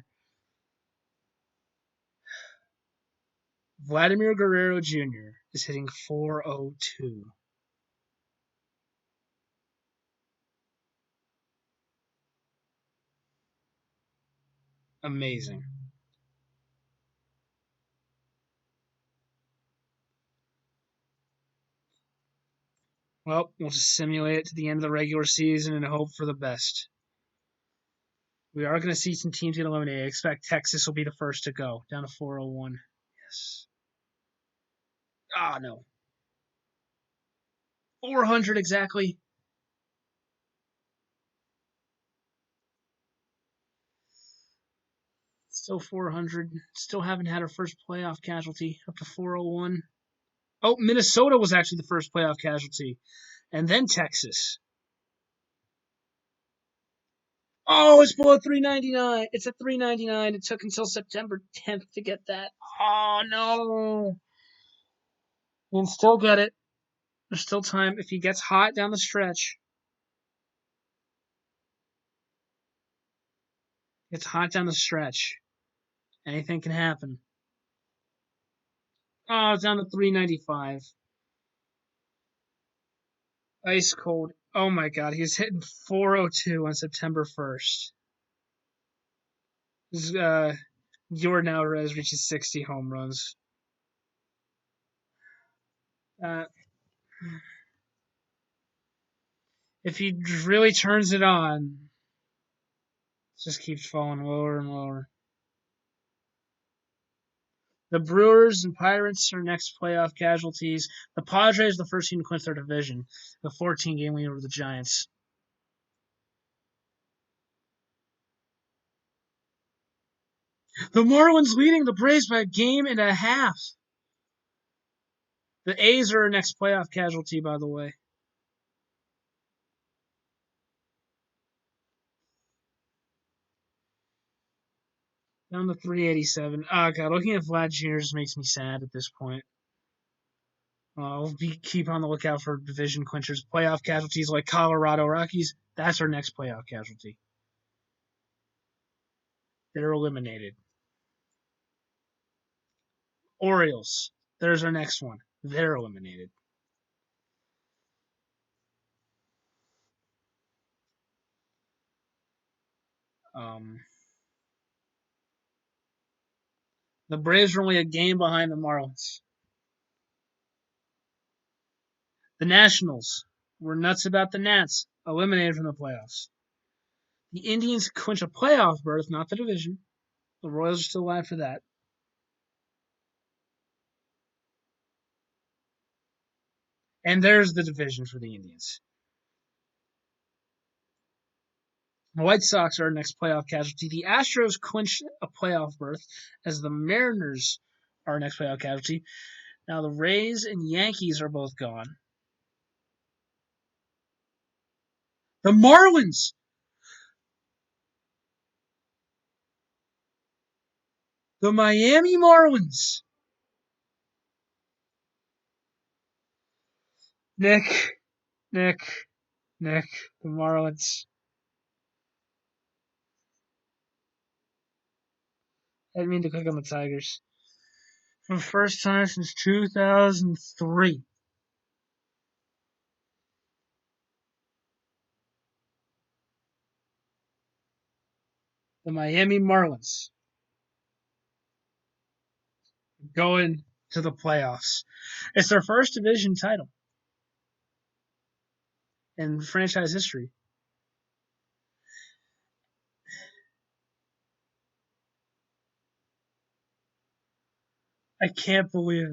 is hitting 402. Amazing. Well, we'll just simulate it to the end of the regular season and hope for the best. We are going to see some teams get eliminated. I expect Texas will be the first to go, down to 401. Yes. Ah, no. 400 exactly. Still 400. Still haven't had our first playoff casualty, up to 401. Oh, Minnesota was actually the first playoff casualty. And then Texas. Oh, it's below 399. It's at 399. It took until September 10th to get that. Oh, no. You can still get it. There's still time if he gets hot down the stretch. It's hot down the stretch. Anything can happen. Oh, it's down to 395. Ice cold. Oh my god, he's hitting 402 on September 1st. Jordan Alvarez reaches 60 home runs. Uh, if he really turns it on, it just keeps falling lower and lower. The Brewers and Pirates are next playoff casualties. The Padres, the first team to clinch their division, the 14-game lead over the Giants. The Marlins leading the Braves by a game and a half. The A's are our next playoff casualty, by the way. Down to 387. Oh, God, looking at Vlad Jr. just makes me sad at this point. We'll keep on the lookout for division clinchers. Playoff casualties like Colorado Rockies. That's our next playoff casualty. They're eliminated. Orioles. There's our next one. They're eliminated. The Braves are only a game behind the Marlins. The Nationals. We're nuts about the Nats. Eliminated from the playoffs. The Indians clinch a playoff berth, not the division. The Royals are still alive for that. And there's the division for the Indians. The White Sox are our next playoff casualty. The Astros clinch a playoff berth as the Mariners are our next playoff casualty. Now the Rays and Yankees are both gone. The Marlins. The Miami Marlins. Nick. The Marlins. I didn't mean to click on the Tigers. For the first time since 2003. The Miami Marlins going to the playoffs. It's their first division title in franchise history. I can't believe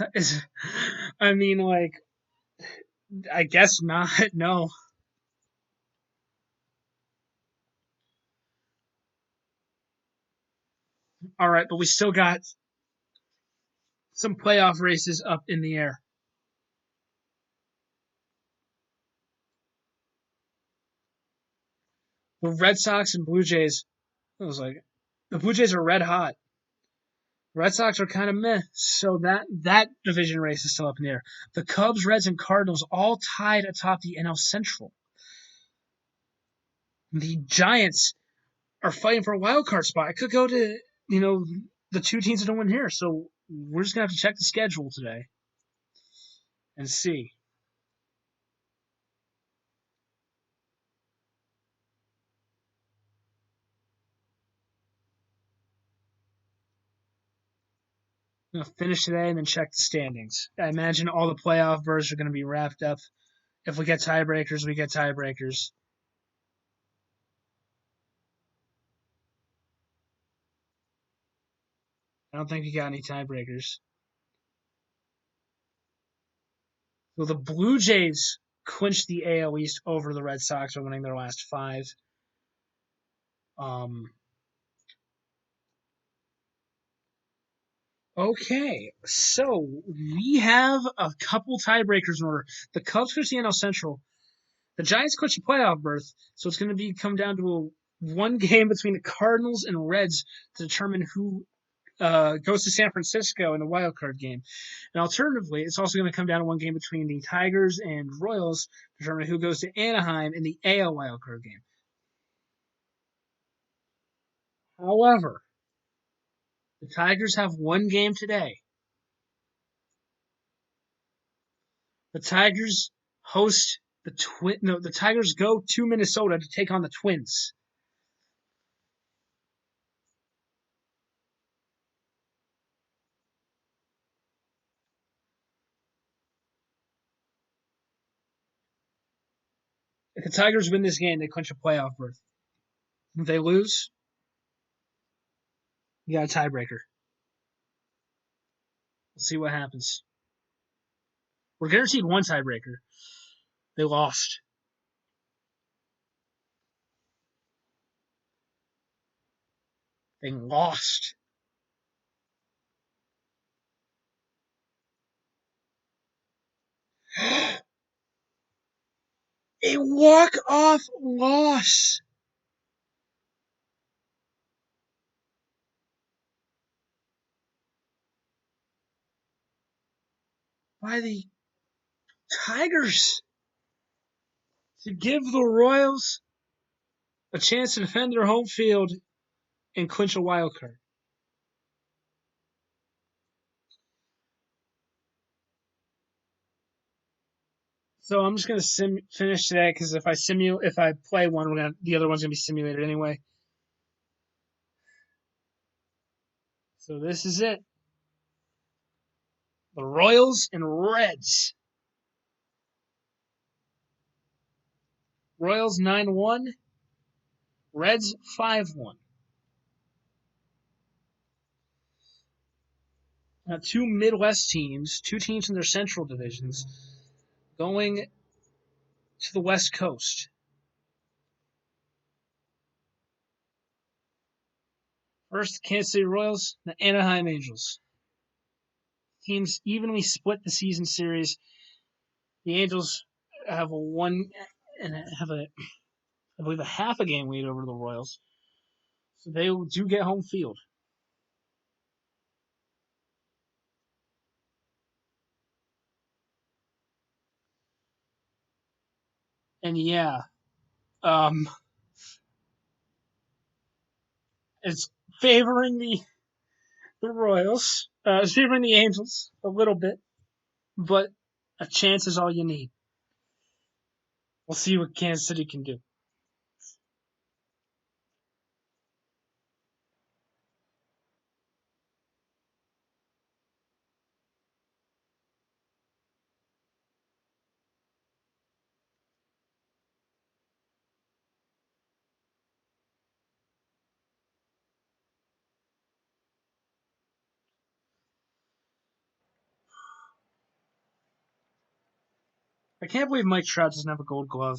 it. I mean, like, I guess not. No. All right, but we still got some playoff races up in the air. The Red Sox and Blue Jays. I was like, the Blue Jays are red hot. Red Sox are kind of meh. So that division race is still up in the air. The Cubs, Reds, and Cardinals all tied atop the NL Central. The Giants are fighting for a wild card spot. It could go to the two teams that don't win here. So we're just gonna have to check the schedule today and see. I'm gonna finish today and then check the standings. I imagine all the playoff berths are gonna be wrapped up. If we get tiebreakers, we get tiebreakers. I don't think we got any tiebreakers. Well, the Blue Jays clinched the AL East over the Red Sox by winning their last five. Um, okay, so we have a couple tiebreakers in order. The Cubs clinched the NL Central. The Giants clinched a playoff berth, so it's going to be come down to one game between the Cardinals and Reds to determine who goes to San Francisco in the wild card game. And alternatively, it's also going to come down to one game between the Tigers and Royals to determine who goes to Anaheim in the AL wild card game. However, the Tigers have one game today. The Tigers host the Twin. No, the Tigers go to Minnesota to take on the Twins. If the Tigers win this game, they clinch a playoff berth. If they lose, you got a tiebreaker. We'll see what happens. We're guaranteed one tiebreaker. They lost. They lost. A walk-off loss by the Tigers to give the Royals a chance to defend their home field and clinch a wild card. So I'm just gonna finish today because if I play one, the other one's gonna be simulated anyway. So this is it. The Royals and Reds. Royals 9-1, Reds 5-1. Now, two Midwest teams, two teams in their central divisions, going to the West Coast. First, the Kansas City Royals, the Anaheim Angels. Teams evenly split the season series. The Angels have a one and have a I believe a half a game lead over the Royals. So they do get home field. And yeah, um, It's favoring the Royals. It's favoring the Angels a little bit, but a chance is all you need. We'll see what Kansas City can do. I can't believe Mike Trout doesn't have a Gold Glove.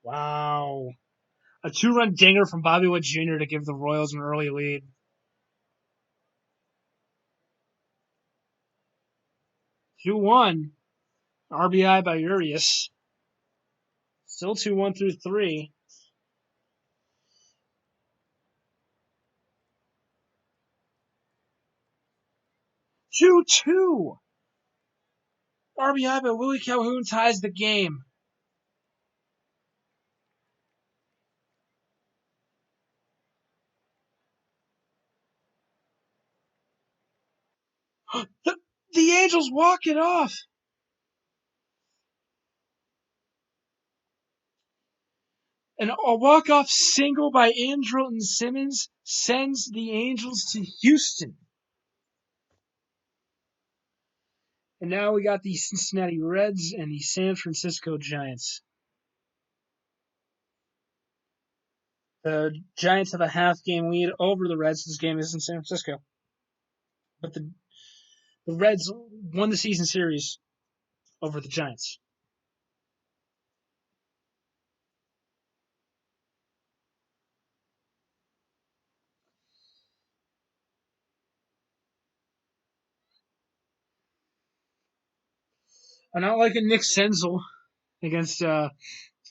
Wow. A 2-run dinger from Bobby Witt Jr. to give the Royals an early lead. 2-1. RBI by Urias. Still 2-1 through 3. 2-2. RBI by Willie Calhoun ties the game. The Angels walk it off. And a walk-off single by Andrelton Simmons sends the Angels to Houston. And now we got the Cincinnati Reds and the San Francisco Giants. The Giants have a half-game lead over the Reds. This game is in San Francisco. But the Reds won the season series over the Giants. I'm not like a Nick Senzel against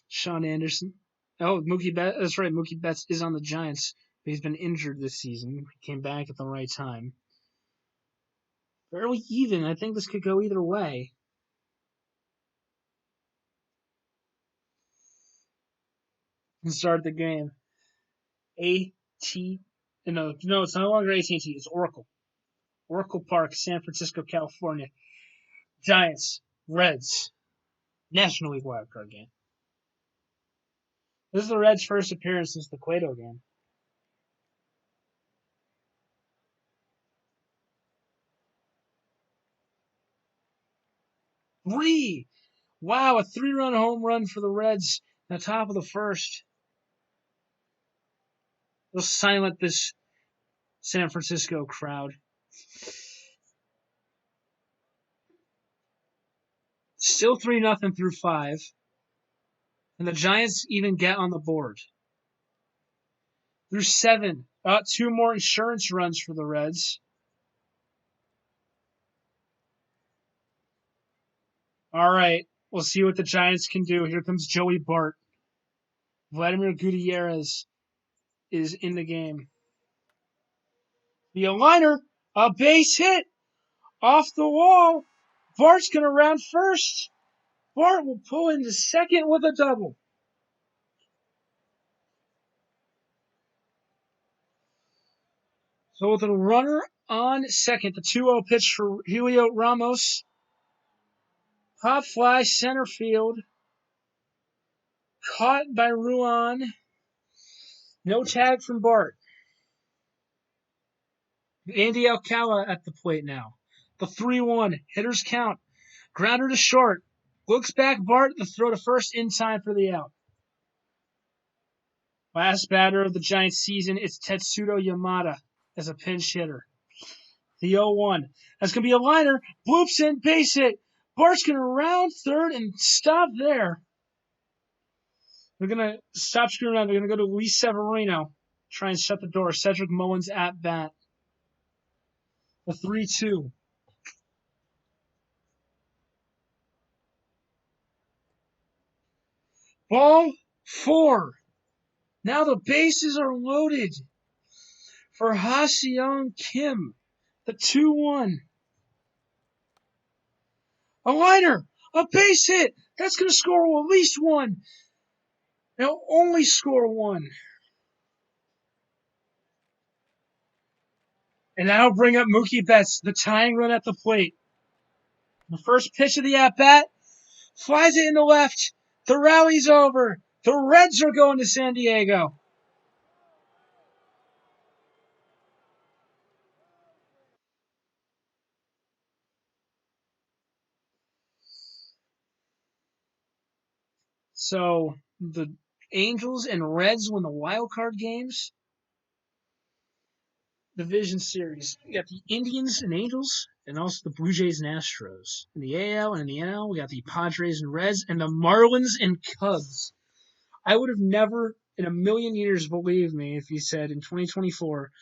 Sean Anderson. Oh, Mookie Betts. That's right. Mookie Betts is on the Giants, but he's been injured this season. He came back at the right time. Fairly even. I think this could go either way. And start the game. No, it's no longer AT&T. It's Oracle. Oracle Park, San Francisco, California. Giants, Reds, National League wildcard game. This is the Reds' first appearance since the Cueto game. Three! Wow, a 3-run home run for the Reds in the top of the first. They'll silent this San Francisco crowd. Still 3-0 through 5. And the Giants even get on the board. Through 7. 2 more insurance runs for the Reds. All right, we'll see what the Giants can do. Here comes Joey Bart. Vladimir Gutierrez is in the game. The aligner, a base hit off the wall. Bart's going to round first. Bart will pull into second with a double. So with a runner on second, the 2-0 pitch for Julio Ramos. Pop fly center field. Caught by Ruan. No tag from Bart. Andy Alcala at the plate now. The 3-1. Hitters count. Grounder to short. Looks back Bart. The throw to first in time for the out. Last batter of the Giants season is Tetsuto Yamada as a pinch hitter. The 0-1. That's going to be a liner. Bloops in, base hit. Bart's going to round third and stop there. They're going to stop screwing around. They're going to go to Luis Severino. Try and shut the door. Cedric Mullins at bat. The 3-2. Ball 4. Now the bases are loaded for Ha-Seong Kim. The 2-1. A liner. A base hit. That's going to score at least one. They'll only score one. And that'll bring up Mookie Betts, the tying run at the plate. The first pitch of the at-bat, flies it in the left. The rally's over. The Reds are going to San Diego. So the Angels and Reds win the wild card games. Division series. We got the Indians and Angels, and also the Blue Jays and Astros. In the AL and in the NL, we got the Padres and Reds, and the Marlins and Cubs. I would have never in a million years believed me if you said in 2024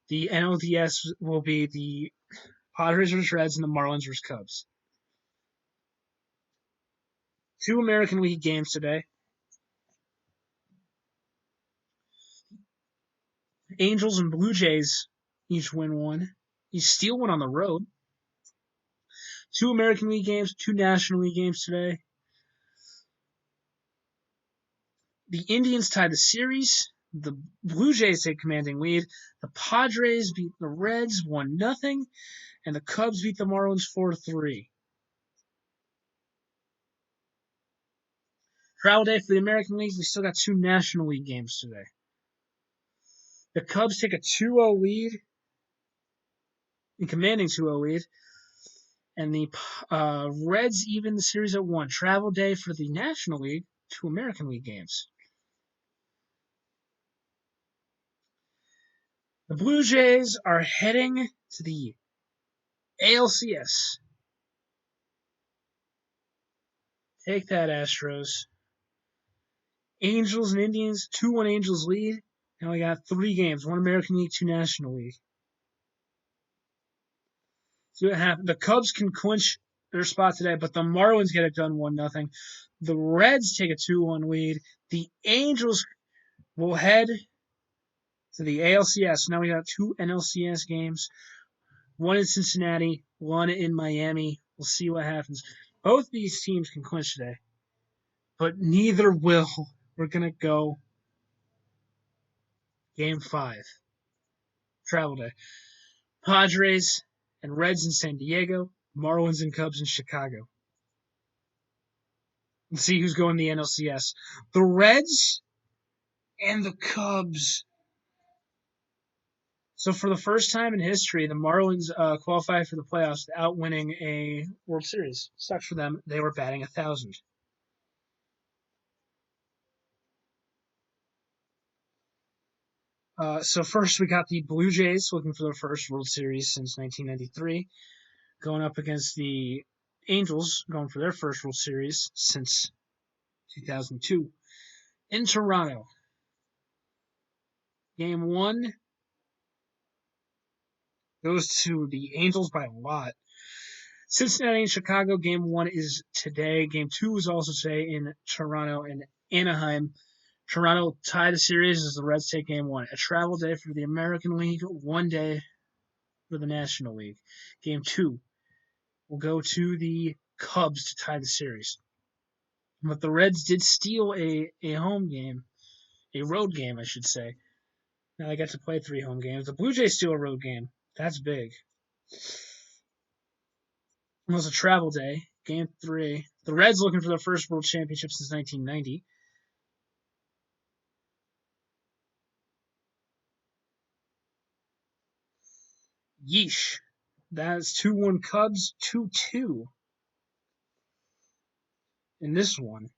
the NLDS will be the Padres vs. Reds and the Marlins vs. Cubs. 2 American League games today. Angels and Blue Jays each win one. You steal one on the road. 2 American League games, 2 National League games today. The Indians tied the series. The Blue Jays take commanding lead. The Padres beat the Reds 1-0, and the Cubs beat the Marlins 4-3. Travel day for the American League. We still got 2 National League games today. The Cubs take a 2-0 lead, a commanding 2-0 lead, and the Reds even the series at 1. Travel day for the National League, 2 American League games. The Blue Jays are heading to the ALCS. Take that, Astros. Angels and Indians, 2-1 Angels lead. Now we got 3 games, 1 American League, 2 National League. See what happens. The Cubs can clinch their spot today, but the Marlins get it done 1-0. The Reds take a 2-1 lead. The Angels will head to the ALCS. Now we got 2 NLCS games. 1 in Cincinnati, 1 in Miami. We'll see what happens. Both these teams can clinch today, but neither will. We're going to go Game 5. Travel day. Padres and Reds in San Diego. Marlins and Cubs in Chicago. Let's see who's going to the NLCS. The Reds and the Cubs. So for the first time in history, the Marlins qualified for the playoffs without winning a World Series. Sucks for them. They were batting 1,000. So first we got the Blue Jays looking for their first World Series since 1993, going up against the Angels going for their first World Series since 2002 in Toronto. Game 1 goes to the Angels by a lot. Cincinnati and Chicago, Game 1 is today. Game 2 is also today in Toronto and Anaheim. Toronto tied the series as the Reds take Game 1. A travel day for the American League, 1 day for the National League. Game 2 will go to the Cubs to tie the series. But the Reds did steal a home game, a road game, I should say. Now they got to play 3 home games. The Blue Jays steal a road game. That's big. It was a travel day. Game 3. The Reds looking for their first World Championship since 1990. Yeesh. That's 2-1 Cubs, 2-2 in this one.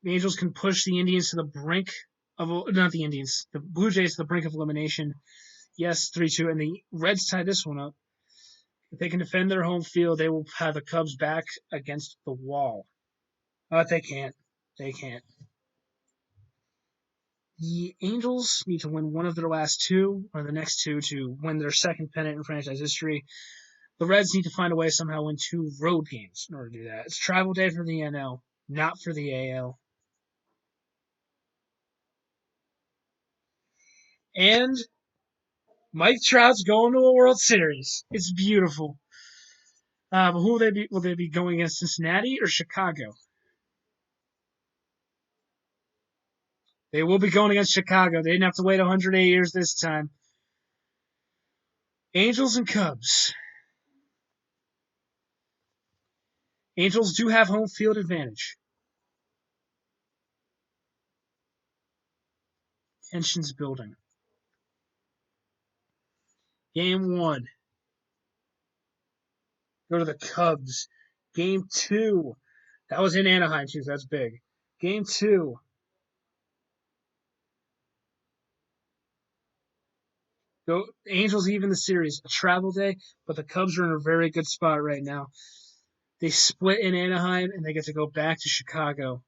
The Angels can push the Indians to the brink of, not the Indians, the Blue Jays to the brink of elimination. Yes, 3-2. And the Reds tie this one up. If they can defend their home field, they will have the Cubs back against the wall. But they can't. They can't. The Angels need to win one of their last 2, or the next 2, to win their second pennant in franchise history. The Reds need to find a way somehow win 2 road games in order to do that. It's travel day for the NL, not for the AL. And Mike Trout's going to a World Series. It's beautiful. But who will they be? Will they be going against Cincinnati or Chicago? They will be going against Chicago. They didn't have to wait 108 years this time. Angels and Cubs. Angels do have home field advantage. Tensions building. Game 1. Go to the Cubs. Game 2. That was in Anaheim, too. So that's big. Game 2. Go Angels even the series. A travel day, but the Cubs are in a very good spot right now. They split in Anaheim, and they get to go back to Chicago.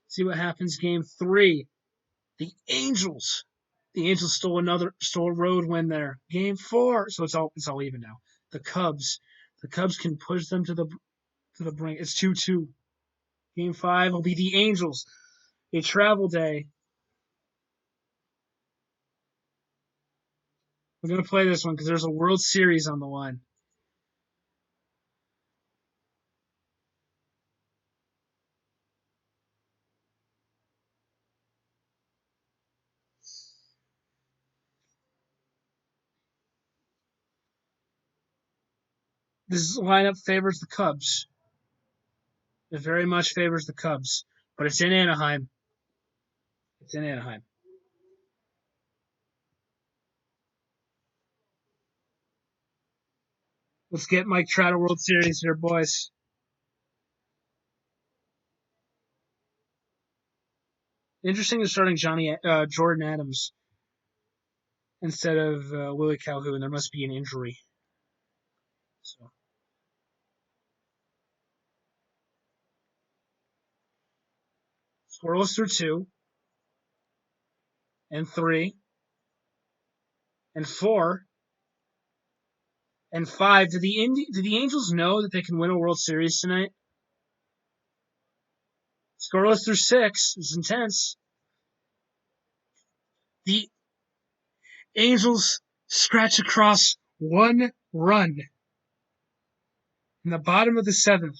See what happens. Game 3. The Angels. The Angels stole a road win there. Game 4. So it's all even now. The Cubs. The Cubs can push them to the brink. It's 2-2. Game 5 will be the Angels. A travel day. We're gonna play this one because there's a World Series on the line. This lineup favors the Cubs. It very much favors the Cubs, but it's in Anaheim. It's in Anaheim. Let's get Mike Trout a World Series here, boys. Interesting is starting Jordan Adams instead of Willie Calhoun. There must be an injury. So scoreless through 2 and 3 and 4 and 5. Did the Angels know that they can win a World Series tonight? Scoreless through 6. It's intense. The Angels scratch across 1 run in the bottom of the 7th.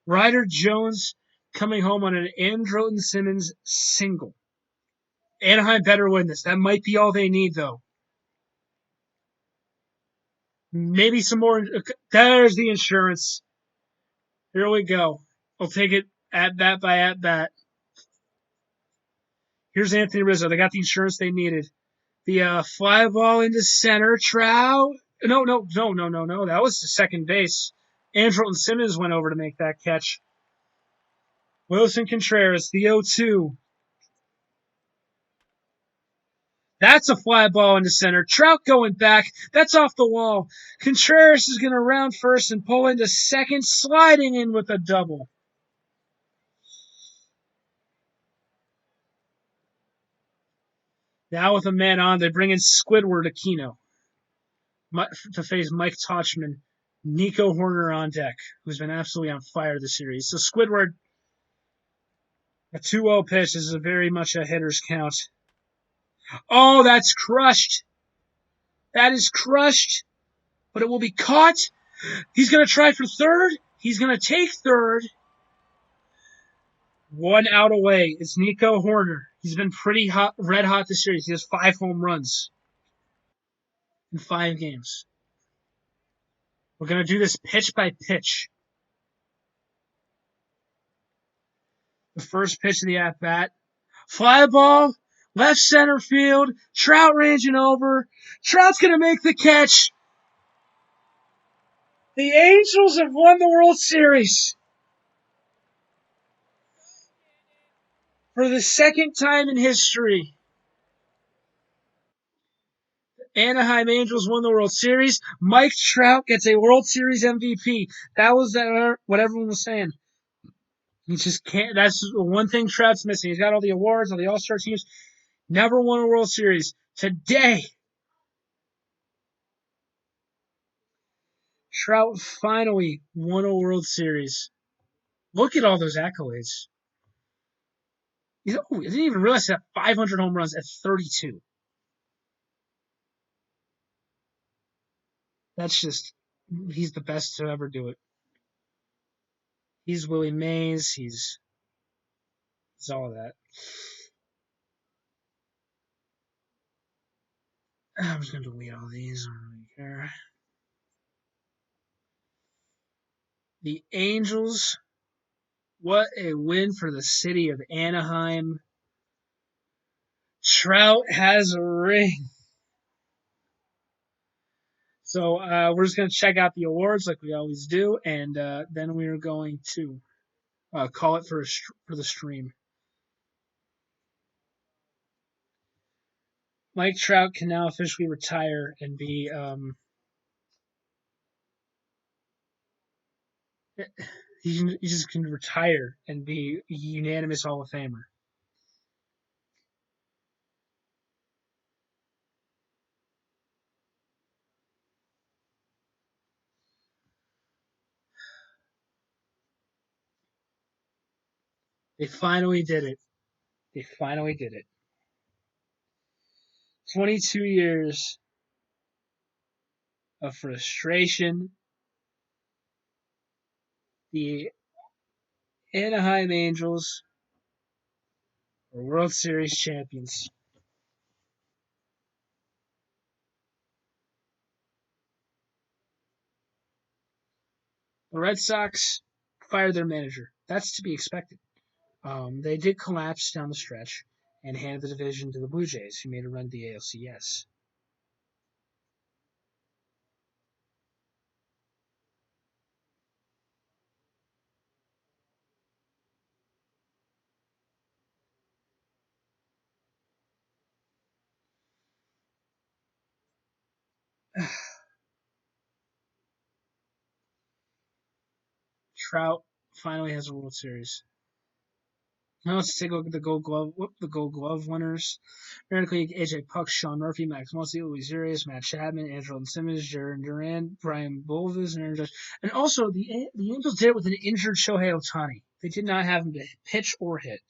Ryder Jones coming home on an Andrelton Simmons single. Anaheim better win this. That might be all they need, though. Maybe some more. There's the insurance. Here we go. I'll take it at bat by at bat. Here's Anthony Rizzo. They got the insurance they needed. The fly ball into center. Trout. No. That was the second base. Andrelton Simmons went over to make that catch. Wilson Contreras, the 0-2. That's a fly ball into center. Trout going back. That's off the wall. Contreras is going to round first and pull into second, sliding in with a double. Now with a man on, they bring in Squidward Aquino to face Mike Tauchman. Nico Horner on deck, who's been absolutely on fire this series. So Squidward, a 2-0 pitch is very much a hitter's count. Oh, that's crushed. That is crushed, but it will be caught. He's going to try for third. He's going to take third. 1 out away. It's Nico Horner. He's been pretty hot, red hot this series. He has 5 home runs in 5 games. We're going to do this pitch by pitch. The first pitch of the at-bat. Fly ball, left center field. Trout ranging over. Trout's going to make the catch. The Angels have won the World Series. For the second time in history. Anaheim Angels won the World Series. Mike Trout gets a World Series MVP. That was what everyone was saying. He just can't. That's the one thing Trout's missing. He's got all the awards, all the All-Star teams. Never won a World Series. Today, Trout finally won a World Series. Look at all those accolades. I didn't even realize that 500 home runs at 32. That's just he's the best to ever do it. He's Willie Mays. He's all of that. I'm just gonna delete all these. I don't really care. The Angels. What a win for the city of Anaheim. Trout has a ring. So we're just gonna check out the awards like we always do, and then we are going to call it for the stream. Mike Trout can now officially retire and be he just can retire and be a unanimous Hall of Famer. They finally did it. They finally did it. 22 years of frustration. The Anaheim Angels are World Series champions. The Red Sox fired their manager. That's to be expected. They did collapse down the stretch and handed the division to the Blue Jays, who made a run to the ALCS. Trout finally has a World Series. Now let's take a look at the Gold Glove winners. American League: AJ Puck, Sean Murphy, Max Muncy, Luis Urias, Matt Chapman, Andrew Simmons, Jaron Duran, Brian Bolvis, and Aaron Judge. And also the Angels did it with an injured Shohei Ohtani. They did not have him to pitch or hit.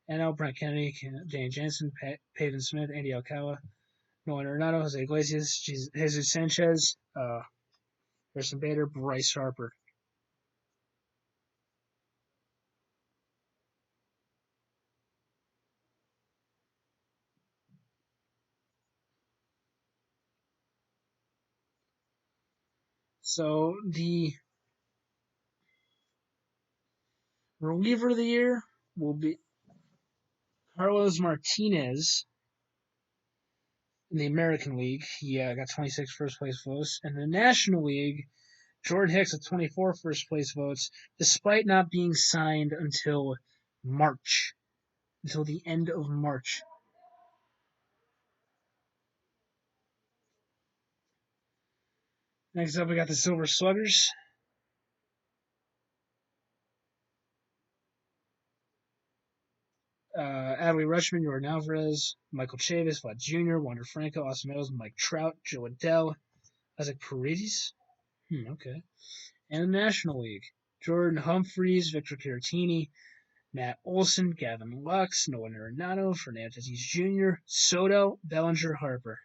NL: Brent Kennedy, Dane Jansen, Peyton Smith, Andy Alcala, Nolan Arenado, Jose Iglesias, Jesus Sanchez, Harrison Bader, Bryce Harper. So the reliever of the year will be Carlos Martinez in the American League. He got 26 first place votes. And the National League, Jordan Hicks with 24 first place votes, despite not being signed until March, until the end of March. Next up, we got the Silver Sluggers. Adley Rutschman, Jordan Alvarez, Michael Chavis, Vlad Jr., Wander Franco, Austin Meadows, Mike Trout, Joe Adell, Isaac Paredes. Okay. And the National League, Jordan Humphreys, Victor Caratini, Matt Olson, Gavin Lux, Noah Arenado, Fernando Tatis Jr., Soto, Bellinger, Harper.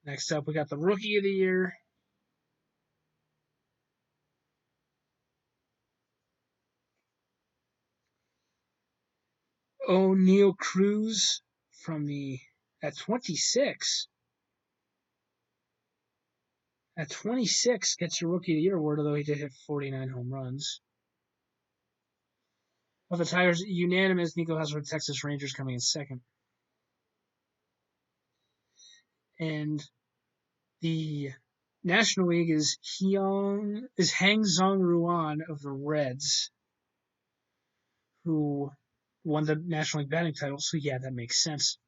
Next up, we got the Rookie of the Year. O'Neal Cruz from the at 26. At 26 gets your Rookie of the Year award, although he did hit 49 home runs. Of the Tigers, unanimous Nico Houser, Texas Rangers coming in second. And the National League is Hang Zong Ruan of the Reds, who won the National League batting title. So yeah, that makes sense.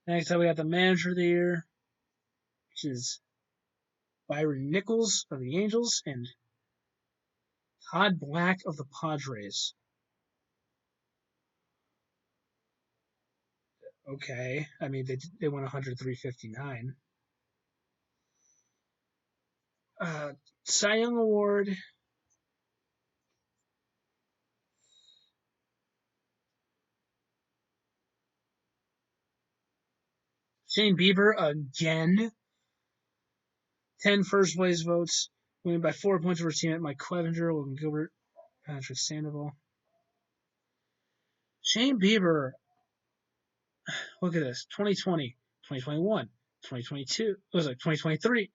Next up, we got the Manager of the Year, which is Byron Nichols of the Angels and Todd Black of the Padres. Okay, I mean they won 103-59. Cy Young Award. Shane Bieber again. 10 first place votes, winning by 4 points over teammate Mike Clevenger, Logan Gilbert, Patrick Sandoval. Shane Bieber, look at this. 2020, 2021, 2022. It was like 2023.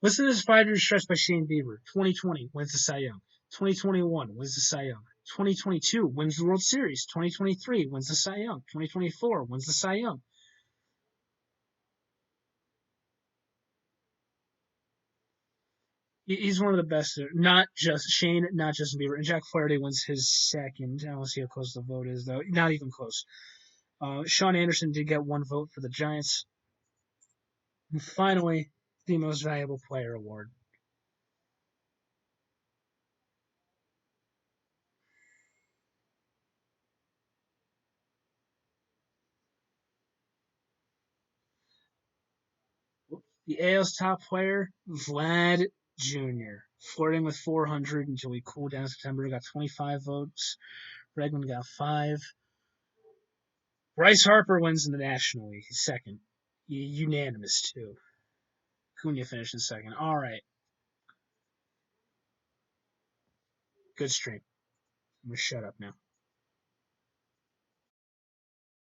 Listen to this 5-year stretch by Shane Bieber. 2020 wins the Cy Young. 2021 wins the Cy Young. 2022 wins the World Series. 2023 wins the Cy Young. 2024 wins the Cy Young. He's one of the best. Not just Shane, not Justin Bieber. And Jack Flaherty wins his second. I don't see how close the vote is, though. Not even close. Sean Anderson did get 1 vote for the Giants. And finally, the Most Valuable Player Award. The AL's top player, Vlad Jr., flirting with 400 until he cooled down in September. Got 25 votes. Bregman got 5. Bryce Harper wins in the National League. He's second. Unanimous, too. Cunha finished in second. All right. Good stream. I'm going to shut up now.